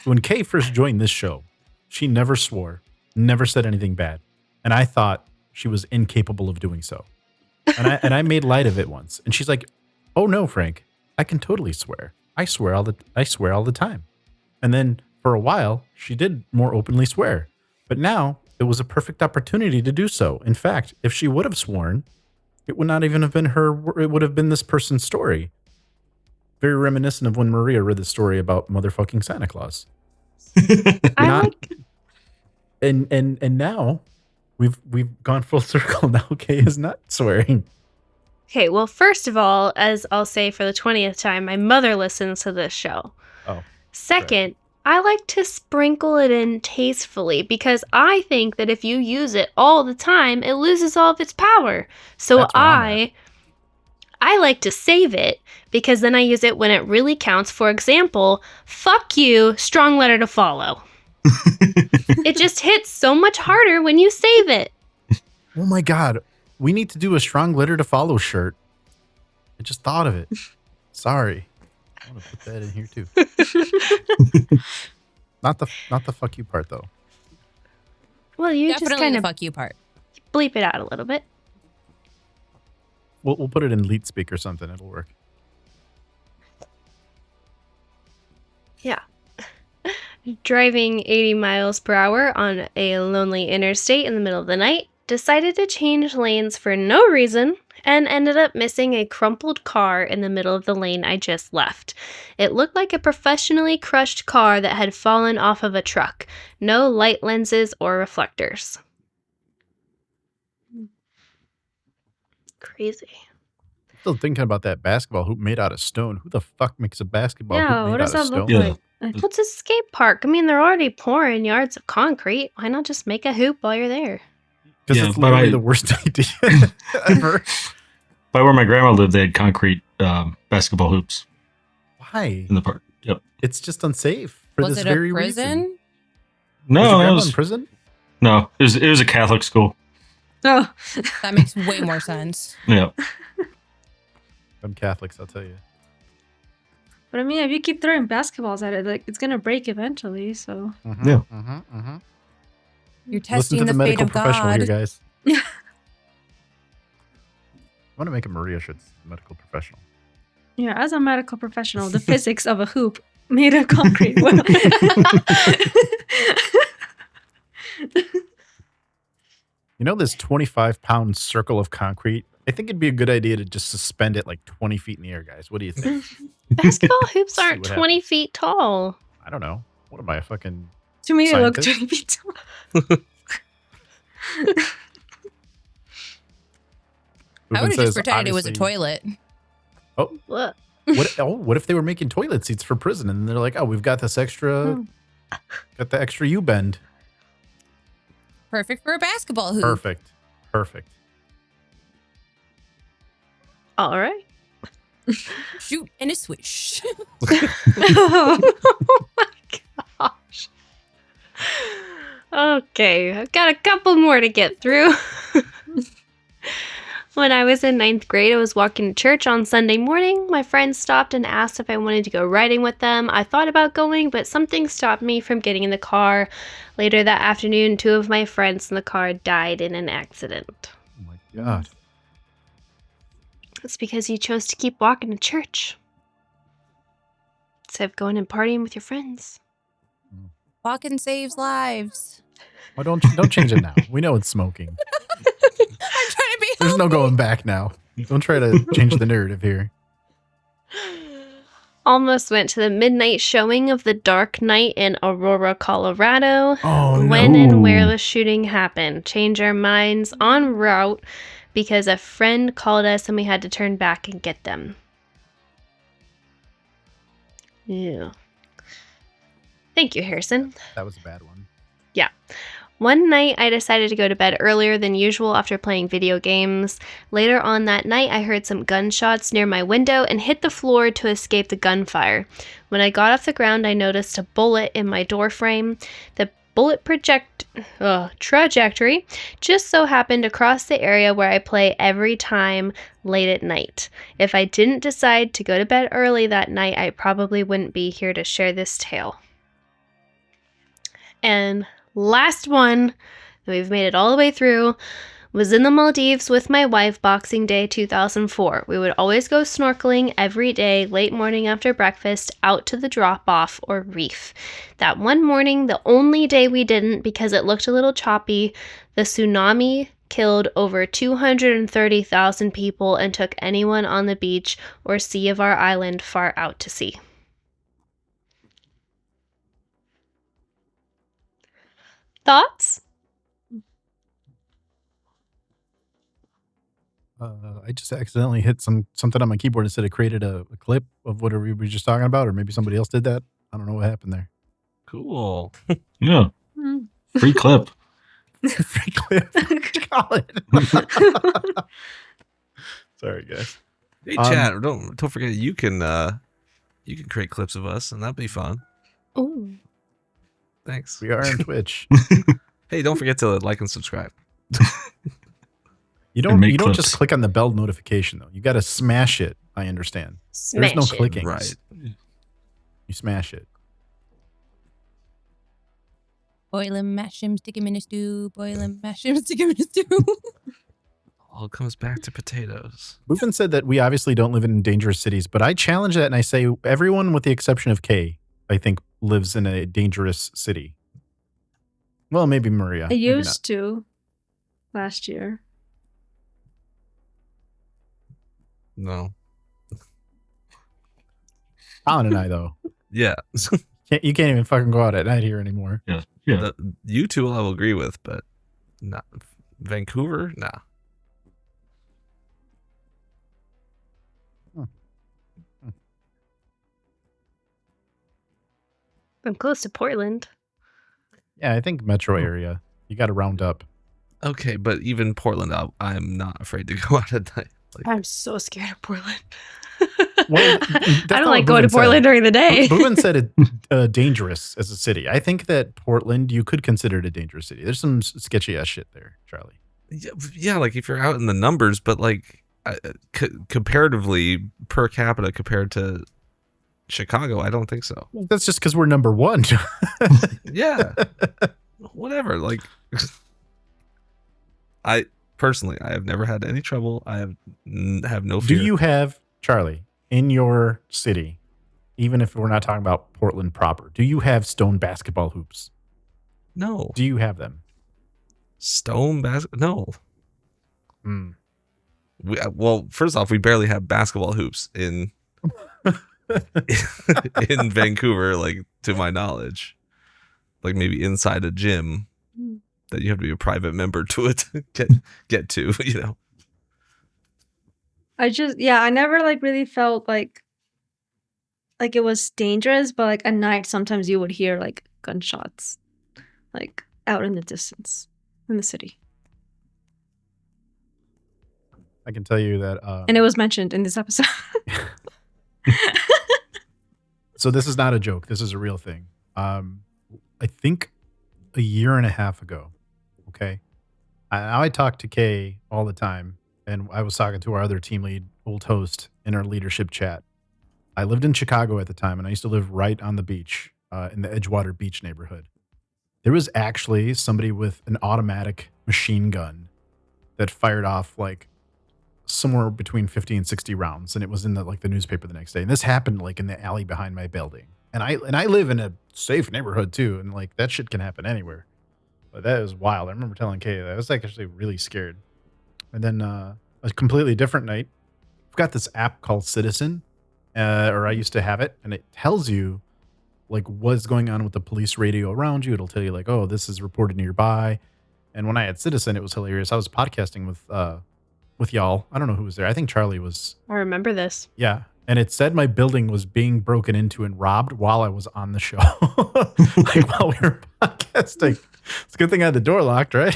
When Kay first joined this show, she never swore, never said anything bad, and I thought she was incapable of doing so. And I made light of it once, and she's like, "Oh no, Frank, I can totally swear. I swear all the time." And then for a while, she did more openly swear, but now it was a perfect opportunity to do so. In fact, if she would have sworn, it would not even have been her. It would have been this person's story. Very reminiscent of when Maria read the story about motherfucking Santa Claus. And now we've gone full circle. Now Kay is not swearing. Okay, well, first of all, as I'll say for the 20th time, my mother listens to this show. Oh. Second, I like to sprinkle it in tastefully because I think that if you use it all the time, it loses all of its power. So That's where I'm at. I like to save it because then I use it when it really counts. For example, fuck you, strong letter to follow. It just hits so much harder when you save it. Oh my God. We need to do a strong letter to follow shirt. I just thought of it. Sorry. I want to put that in here too. Not the fuck you part though. Well, you Definitely just kind the of fuck you part. bleep it out a little bit. We'll put it in lead speak or something. It'll work. Yeah. Driving 80 miles per hour on a lonely interstate in the middle of the night, decided to change lanes for no reason, and ended up missing a crumpled car in the middle of the lane I just left. It looked like a professionally crushed car that had fallen off of a truck. No light lenses or reflectors. Crazy. Still thinking about that basketball hoop made out of stone. Who the fuck makes a basketball Yeah, hoop what made does out that of look stone? Yeah. like? Well, it's a skate park. I mean, they're already pouring yards of concrete. Why not just make a hoop while you're there? Because Yeah, it's but literally the worst idea ever. By where my grandma lived, they had concrete basketball hoops Why? in the park. Yep. It's just unsafe for Was this it a very prison? reason. No, was your that grandma was in prison? no. It was a Catholic school. Oh, That makes way more sense. Yeah. I'm Catholics, I'll tell you. but I mean, if you keep throwing basketballs at it, like it's gonna break eventually. So Yeah. You're Listen testing to the the fate medical of professional God. here, guys. yeah, I want to make a Maria shirt. Medical professional. yeah. As a medical professional, the physics of a hoop made of concrete. You know this 25-pound circle of concrete? I think it'd be a good idea to just suspend it like 20 feet in the air, guys. What do you think? Basketball hoops See aren't what 20 feet tall. I don't know. What am I, a fucking... To me, it looked Scientist? 20 feet tall. I would have says, just pretended it was a obviously- toilet. What? What if they were making toilet seats for prison and they're like, oh, we've got this extra... Got the extra U-bend. Perfect for a basketball hoop. Perfect. All right. Shoot and a swish. Oh my gosh. Okay, I've got a couple more to get through. When I was in ninth grade, I was walking to church on Sunday morning. My friends stopped and asked if I wanted to go riding with them. I thought about going, but something stopped me from getting in the car. Later that afternoon, 2 of my friends in the car died in an accident. Oh my God. It's because you chose to keep walking to church instead of going and partying with your friends. Walking saves lives. Well, don't change it now. We know it's smoking. I'm trying to be There's no healthy. going back now. Don't try to change the narrative here. Almost went to the midnight showing of The Dark Knight in Aurora, Colorado. Oh, When no. and where the shooting happened. Change our minds en route because a friend called us and we had to turn back and get them. Yeah. Thank you, Harrison. That was a bad one. Yeah. One night, I decided to go to bed earlier than usual after playing video games. Later on that night, I heard some gunshots near my window and hit the floor to escape the gunfire. When I got off the ground, I noticed a bullet in my door frame. The bullet trajectory just so happened across the area where I play every time late at night. If I didn't decide to go to bed early that night, I probably wouldn't be here to share this tale. And last one, and we've made it all the way through, was in the Maldives with my wife Boxing Day 2004. We would always go snorkeling every day, late morning after breakfast, out to the drop-off or reef. That one morning, the only day we didn't because it looked a little choppy, the tsunami killed over 230,000 people and took anyone on the beach or sea of our island far out to sea. Thoughts? I just accidentally hit something on my keyboard instead of created a clip of whatever we were just talking about, or maybe somebody else did that. I don't know what happened there. Cool. Yeah. Free clip. Free clip. Colin. Sorry, guys. Hey, chat. Don't forget you can create clips of us, and that'd be fun. Ooh. Thanks. We are on Twitch. Hey, don't forget to like and subscribe. You don't just click on the bell notification though. You got to smash it. I understand. There's no clicking. Right. You smash it. Boil him, mash him, stick him in a stew. Boil him, mash him, stick him in a stew. All comes back to potatoes. Bufin said that we obviously don't live in dangerous cities, but I challenge that and I say everyone with the exception of Kay, I think, lives in a dangerous city. Well, maybe Maria. I maybe used to last year. No. Colin and I, though. Yeah. You can't even fucking go out at night here anymore. Yeah. Yeah. You two I will agree with, but not Vancouver, nah. I'm close to Portland. Yeah, I think metro area. You got to round up. Okay, but even Portland, I'm not afraid to go out at night. I'm so scared of Portland. Well, I don't like going to Portland during the day. Booven said it dangerous as a city. I think that Portland, you could consider it a dangerous city. There's some sketchy ass shit there, Charlie. Yeah, like if you're out in the numbers, but like comparatively per capita compared to Chicago, I don't think so. That's just because we're number one. Yeah. Whatever. Like, I have never had any trouble. I have no fear. Do you have, Charlie, in your city, even if we're not talking about Portland proper, do you have stone basketball hoops? No. Do you have them? Stone basket? No. Hmm. Well, first off, we barely have basketball hoops in in Vancouver, like to my knowledge. Like maybe inside a gym that you have to be a private member to get to, you know. I never like really felt like it was dangerous, but like at night sometimes you would hear like gunshots like out in the distance in the city. I can tell you that And it was mentioned in this episode. So this is not a joke. This is a real thing. I think a year and a half ago, okay? I talk to Kay all the time, and I was talking to our other team lead, old host, in our leadership chat. I lived in Chicago at the time, and I used to live right on the beach in the Edgewater Beach neighborhood. There was actually somebody with an automatic machine gun that fired off like somewhere between 50 and 60 rounds, and it was in the newspaper the next day. And this happened like in the alley behind my building. And I live in a safe neighborhood too, and like that shit can happen anywhere. But that was wild. I remember telling Kay that I was like actually really scared. And then a completely different night, I've got this app called Citizen, or I used to have it, and it tells you like what's going on with the police radio around you. It'll tell you like, oh, this is reported nearby. And when I had Citizen, it was hilarious. I was podcasting with y'all. I don't know who was there. I think Charlie was. I remember this. Yeah. And it said my building was being broken into and robbed while I was on the show. Like while we were podcasting. It's a good thing I had the door locked, right?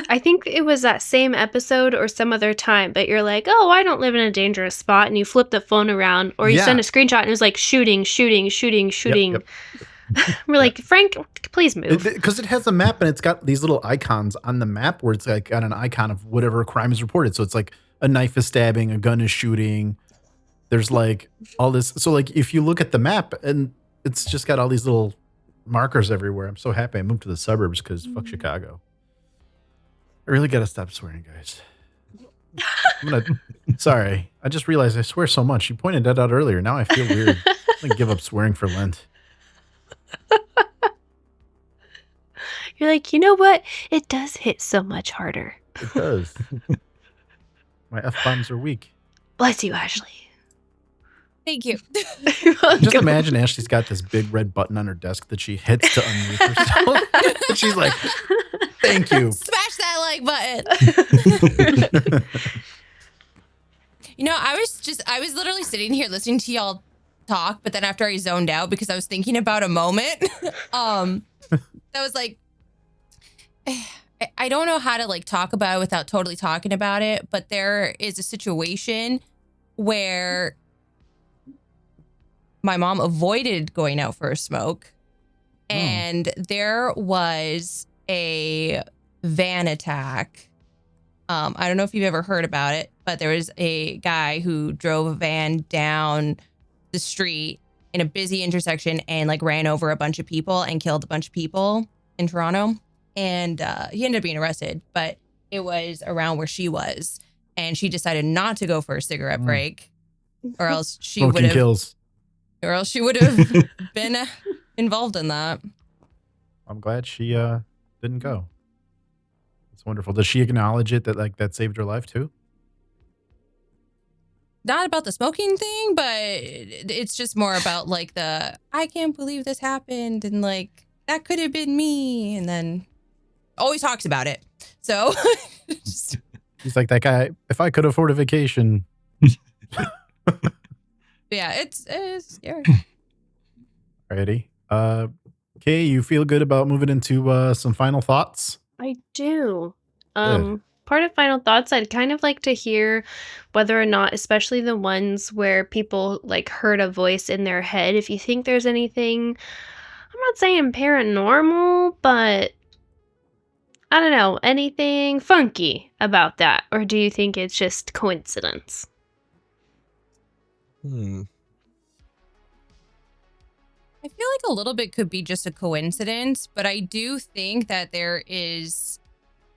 I think it was that same episode or some other time, but you're like, oh, I don't live in a dangerous spot. And you flip the phone around or you send a screenshot and it was like shooting. Yep. We're like, Frank, please move. Because it has a map and it's got these little icons on the map where it's like got an icon of whatever crime is reported. So it's like a knife is stabbing, a gun is shooting. There's like all this. So like if you look at the map and it's just got all these little markers everywhere. I'm so happy I moved to the suburbs because fuck Chicago. I really got to stop swearing, guys. Sorry. I just realized I swear so much. You pointed that out earlier. Now I feel weird. I'm going to give up swearing for Lent. You're like, you know what? It does hit so much harder. It does. My F-bombs are weak. Bless you, Ashley. Thank you. Just imagine Ashley's got this big red button on her desk that she hits to unmute herself. And she's like, thank you. Smash that like button. You know, I was literally sitting here listening to y'all talk, but then after I zoned out because I was thinking about a moment, that was like, I don't know how to like talk about it without totally talking about it, but there is a situation where my mom avoided going out for a smoke, and there was a van attack. I don't know if you've ever heard about it, but there was a guy who drove a van down the street in a busy intersection and like ran over a bunch of people and killed a bunch of people in Toronto. And he ended up being arrested, but it was around where she was, and she decided not to go for a cigarette break, or else she would have. Or else she would have been involved in that. I'm glad she didn't go. It's wonderful. Does she acknowledge it that like that saved her life too? Not about the smoking thing, but it's just more about like the I can't believe this happened and like that could have been me, and then always talks about it. So he's like that guy. If I could afford a vacation. Yeah, it's scary. Alrighty. Kay, you feel good about moving into some final thoughts? I do. Part of final thoughts, I'd kind of like to hear whether or not, especially the ones where people like heard a voice in their head, if you think there's anything, I'm not saying paranormal, but I don't know, anything funky about that, or do you think it's just coincidence? I feel like a little bit could be just a coincidence, but I do think that there is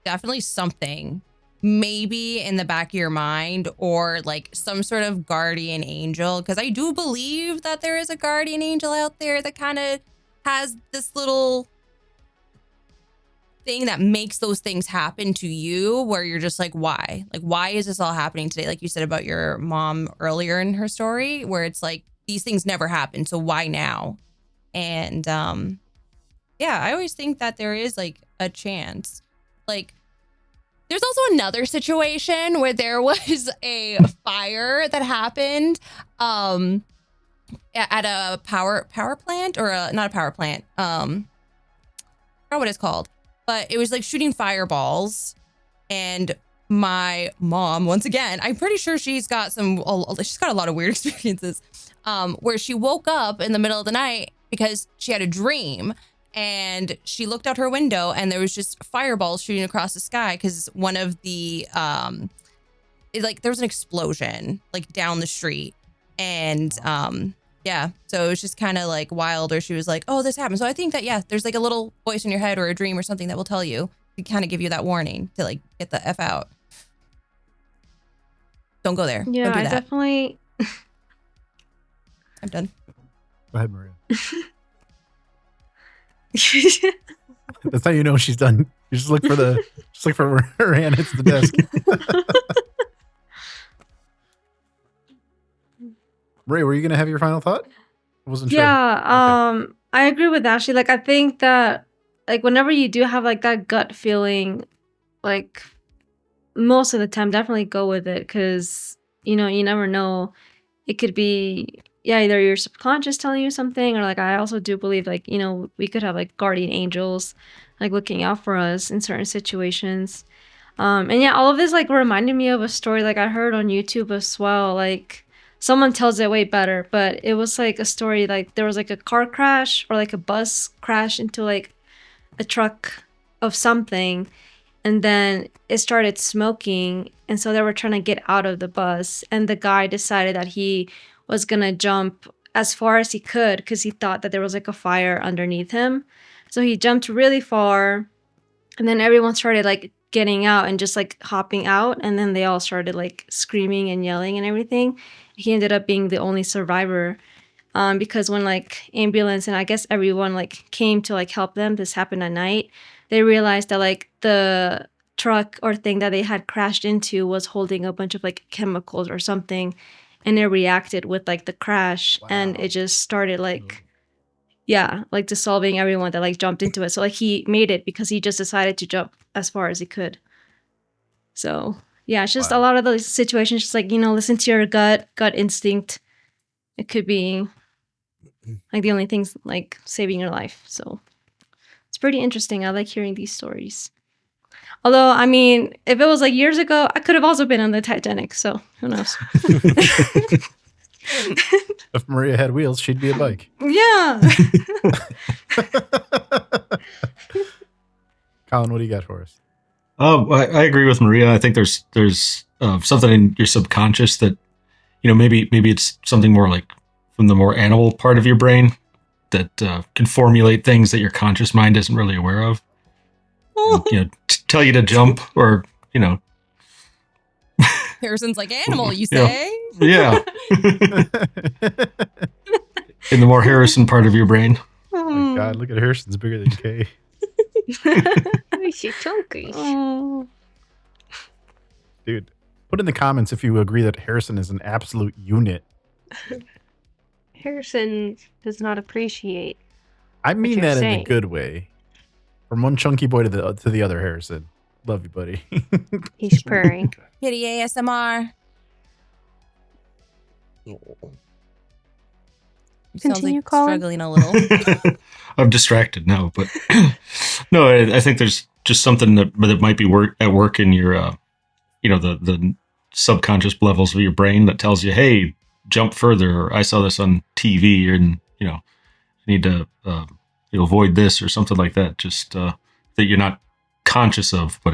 definitely something maybe in the back of your mind, or like some sort of guardian angel, because I do believe that there is a guardian angel out there that kind of has this little thing that makes those things happen to you, where you're just like, why is this all happening today? Like you said about your mom earlier in her story, where it's like these things never happen, so why now? And yeah, I always think that there is like a chance. Like there's also another situation where there was a fire that happened at a power plant, or not a power plant, I don't know what it's called, but it was like shooting fireballs. And my mom, once again, I'm pretty sure she's got a lot of weird experiences, where she woke up in the middle of the night because she had a dream, And she looked out her window and there was just fireballs shooting across the sky because one of the there was an explosion like down the street. And yeah, so it was just kind of like wild, or she was like, oh, this happened. So I think that, yeah, there's like a little voice in your head or a dream or something that will tell you to kind of give you that warning to like get the F out. Don't go there. Yeah, Don't do I that. definitely. I'm done. Go ahead, Maria. That's how you know she's done. You just look for her hand hits the desk. Maria, were you gonna have your final thought? I wasn't sure. Yeah, I agree with Ashley. Like, I think that, like, whenever you do have like that gut feeling, like, most of the time, definitely go with it, because you never know. It could be, yeah, either your subconscious telling you something, or like, I also do believe, like, we could have like guardian angels like looking out for us in certain situations. And yeah, all of this like reminded me of a story like I heard on YouTube as well. Like, someone tells it way better, but it was like a story, like there was like a car crash or like a bus crash into like a truck of something, and then it started smoking, and so they were trying to get out of the bus, and the guy decided that he was gonna jump as far as he could because he thought that there was like a fire underneath him. So he jumped really far, and then everyone started like getting out and just like hopping out, and then they all started like screaming and yelling and everything. He ended up being the only survivor, because when like ambulance and I guess everyone like came to like help them, this happened at night, they realized that like the truck or thing that they had crashed into was holding a bunch of like chemicals or something, and it reacted with like the crash. Wow. And it just started like like dissolving everyone that like jumped into it. So like he made it because he just decided to jump as far as he could. So yeah, it's just a lot of those situations, just like, listen to your gut instinct. It could be like the only things like saving your life. So it's pretty interesting. I like hearing these stories. Although, I mean, if it was like years ago, I could have also been on the Titanic. So who knows? If Maria had wheels, she'd be a bike. Yeah. Colin, what do you got for us? I agree with Maria. I think there's something in your subconscious that, maybe it's something more like from the more animal part of your brain that can formulate things that your conscious mind isn't really aware of. And, tell you to jump, or Harrison's like, animal, you say? Yeah. In the more Harrison part of your brain. Oh my God, look at Harrison's bigger than Kay. She's chunky. Dude, put in the comments if you agree that Harrison is an absolute unit. Harrison does not appreciate. I mean that saying. in a good way. From one chunky boy to the other, Harrison. Love you, buddy. He's purring. Kitty ASMR. Sounds Continue, like Colin. struggling a little. I'm distracted now, but no, I think there's just something that might be at work in your, the subconscious levels of your brain that tells you, hey, jump further. Or I saw this on TV, and you need to avoid this or something like that. Just that you're not conscious of, but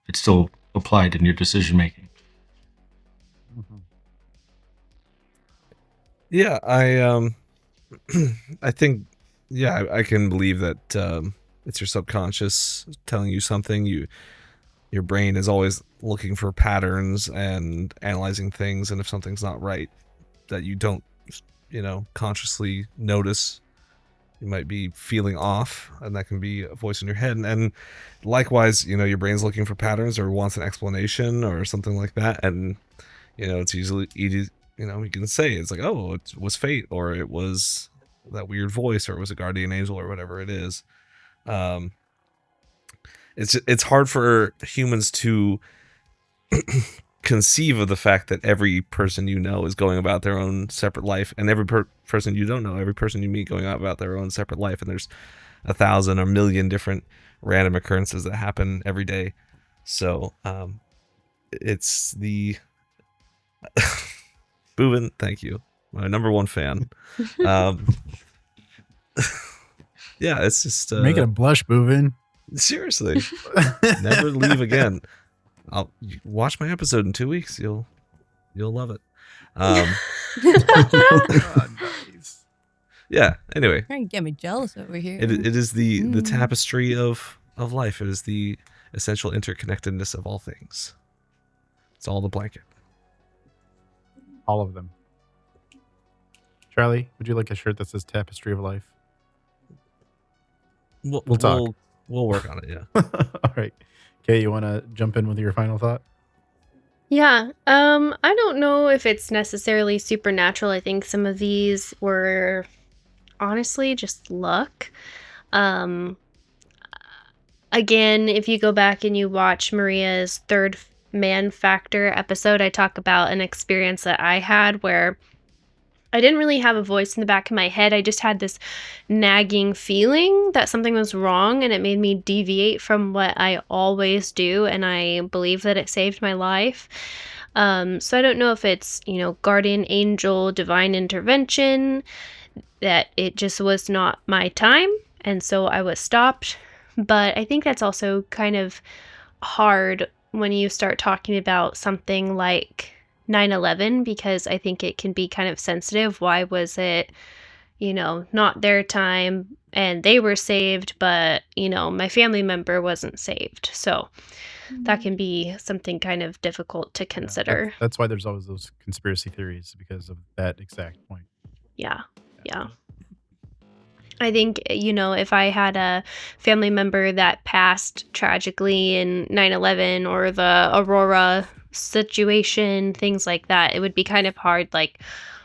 it's still applied in your decision making. Yeah, I think, yeah, I can believe that it's your subconscious telling you something. Your brain is always looking for patterns and analyzing things, and if something's not right that you don't, consciously notice, you might be feeling off, and that can be a voice in your head. And likewise, your brain's looking for patterns or wants an explanation or something like that, and it's usually easy. You can say it's like, oh, it was fate, or it was that weird voice, or it was a guardian angel, or whatever it is. It's hard for humans to conceive of the fact that every person is going about their own separate life, and every person you don't know, every person you meet going about their own separate life, and there's 1,000 or 1,000,000 different random occurrences that happen every day. So it's the Boobin, thank you, my number one fan. Yeah, it's just making a blush moving. Seriously, never leave again. I'll watch my episode in 2 weeks. You'll love it. Nice. Yeah. Anyway, Trying to get me jealous over here. it is the tapestry of life. It is the essential interconnectedness of all things. It's all the blanket. All of them. Charlie, would you like a shirt that says Tapestry of Life? We'll talk. We'll work on it. Yeah. All right. Kay, you want to jump in with your final thought? Yeah. I don't know if it's necessarily supernatural. I think some of these were honestly just luck. Again, if you go back and you watch Maria's third man factor episode, I talk about an experience that I had where I didn't really have a voice in the back of my head. I just had this nagging feeling that something was wrong, and it made me deviate from what I always do, and I believe that it saved my life. So I don't know if it's, guardian angel, divine intervention, that it just was not my time, and so I was stopped. But I think that's also kind of hard when you start talking about something like 9/11, because I think it can be kind of sensitive. Why was it, not their time and they were saved, but, my family member wasn't saved. So that can be something kind of difficult to consider. That's why there's always those conspiracy theories, because of that exact point. Yeah. I think, if I had a family member that passed tragically in 9/11 or the Aurora situation, things like that, it would be kind of hard. Like,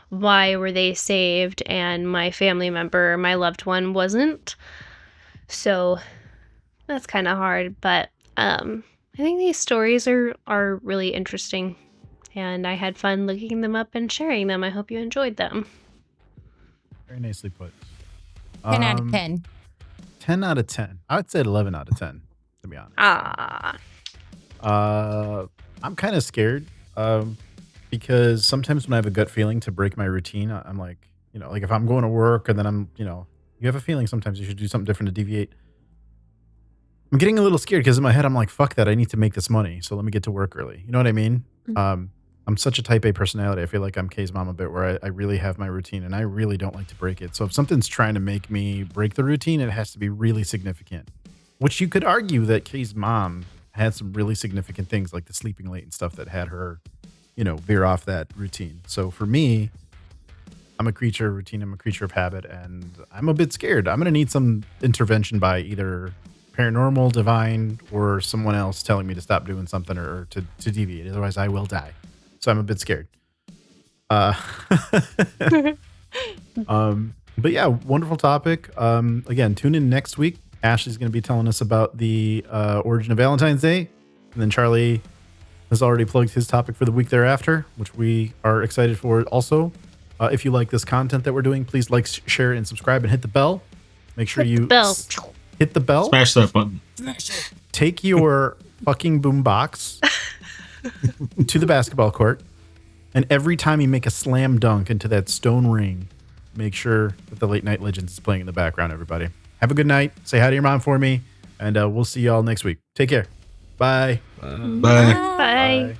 why were they saved and my family member, my loved one, wasn't? So that's kind of hard. But I think these stories are really interesting, and I had fun looking them up and sharing them. I hope you enjoyed them. Very nicely put. 10 out of 10. 10 out of 10. I would say 11 out of 10, to be honest. I'm kind of scared because sometimes when I have a gut feeling to break my routine, I'm like, like if I'm going to work and then I'm, you have a feeling sometimes you should do something different to deviate. I'm getting a little scared because in my head, I'm like, fuck that. I need to make this money. So let me get to work early. You know what I mean? Mm-hmm. I'm such a type A personality. I feel like I'm Kay's mom a bit, where I really have my routine and I really don't like to break it. So if something's trying to make me break the routine, it has to be really significant, which you could argue that Kay's mom had some really significant things like the sleeping late and stuff that had her, veer off that routine. So for me, I'm a creature of routine. I'm a creature of habit, and I'm a bit scared. I'm going to need some intervention by either paranormal, divine, or someone else telling me to stop doing something or to deviate. Otherwise, I will die. So I'm a bit scared. But yeah, wonderful topic. Again, tune in next week. Ashley's going to be telling us about the origin of Valentine's Day. And then Charlie has already plugged his topic for the week thereafter, which we are excited for also. If you like this content that we're doing, please like, share, and subscribe, and hit the bell. Make sure you hit the bell. Smash that button. Take your fucking boombox to the basketball court, and every time you make a slam dunk into that stone ring, make sure that the Late Night Legends is playing in the background, everybody. Have a good night. Say hi to your mom for me, and we'll see y'all next week. Take care. Bye. Bye. Bye.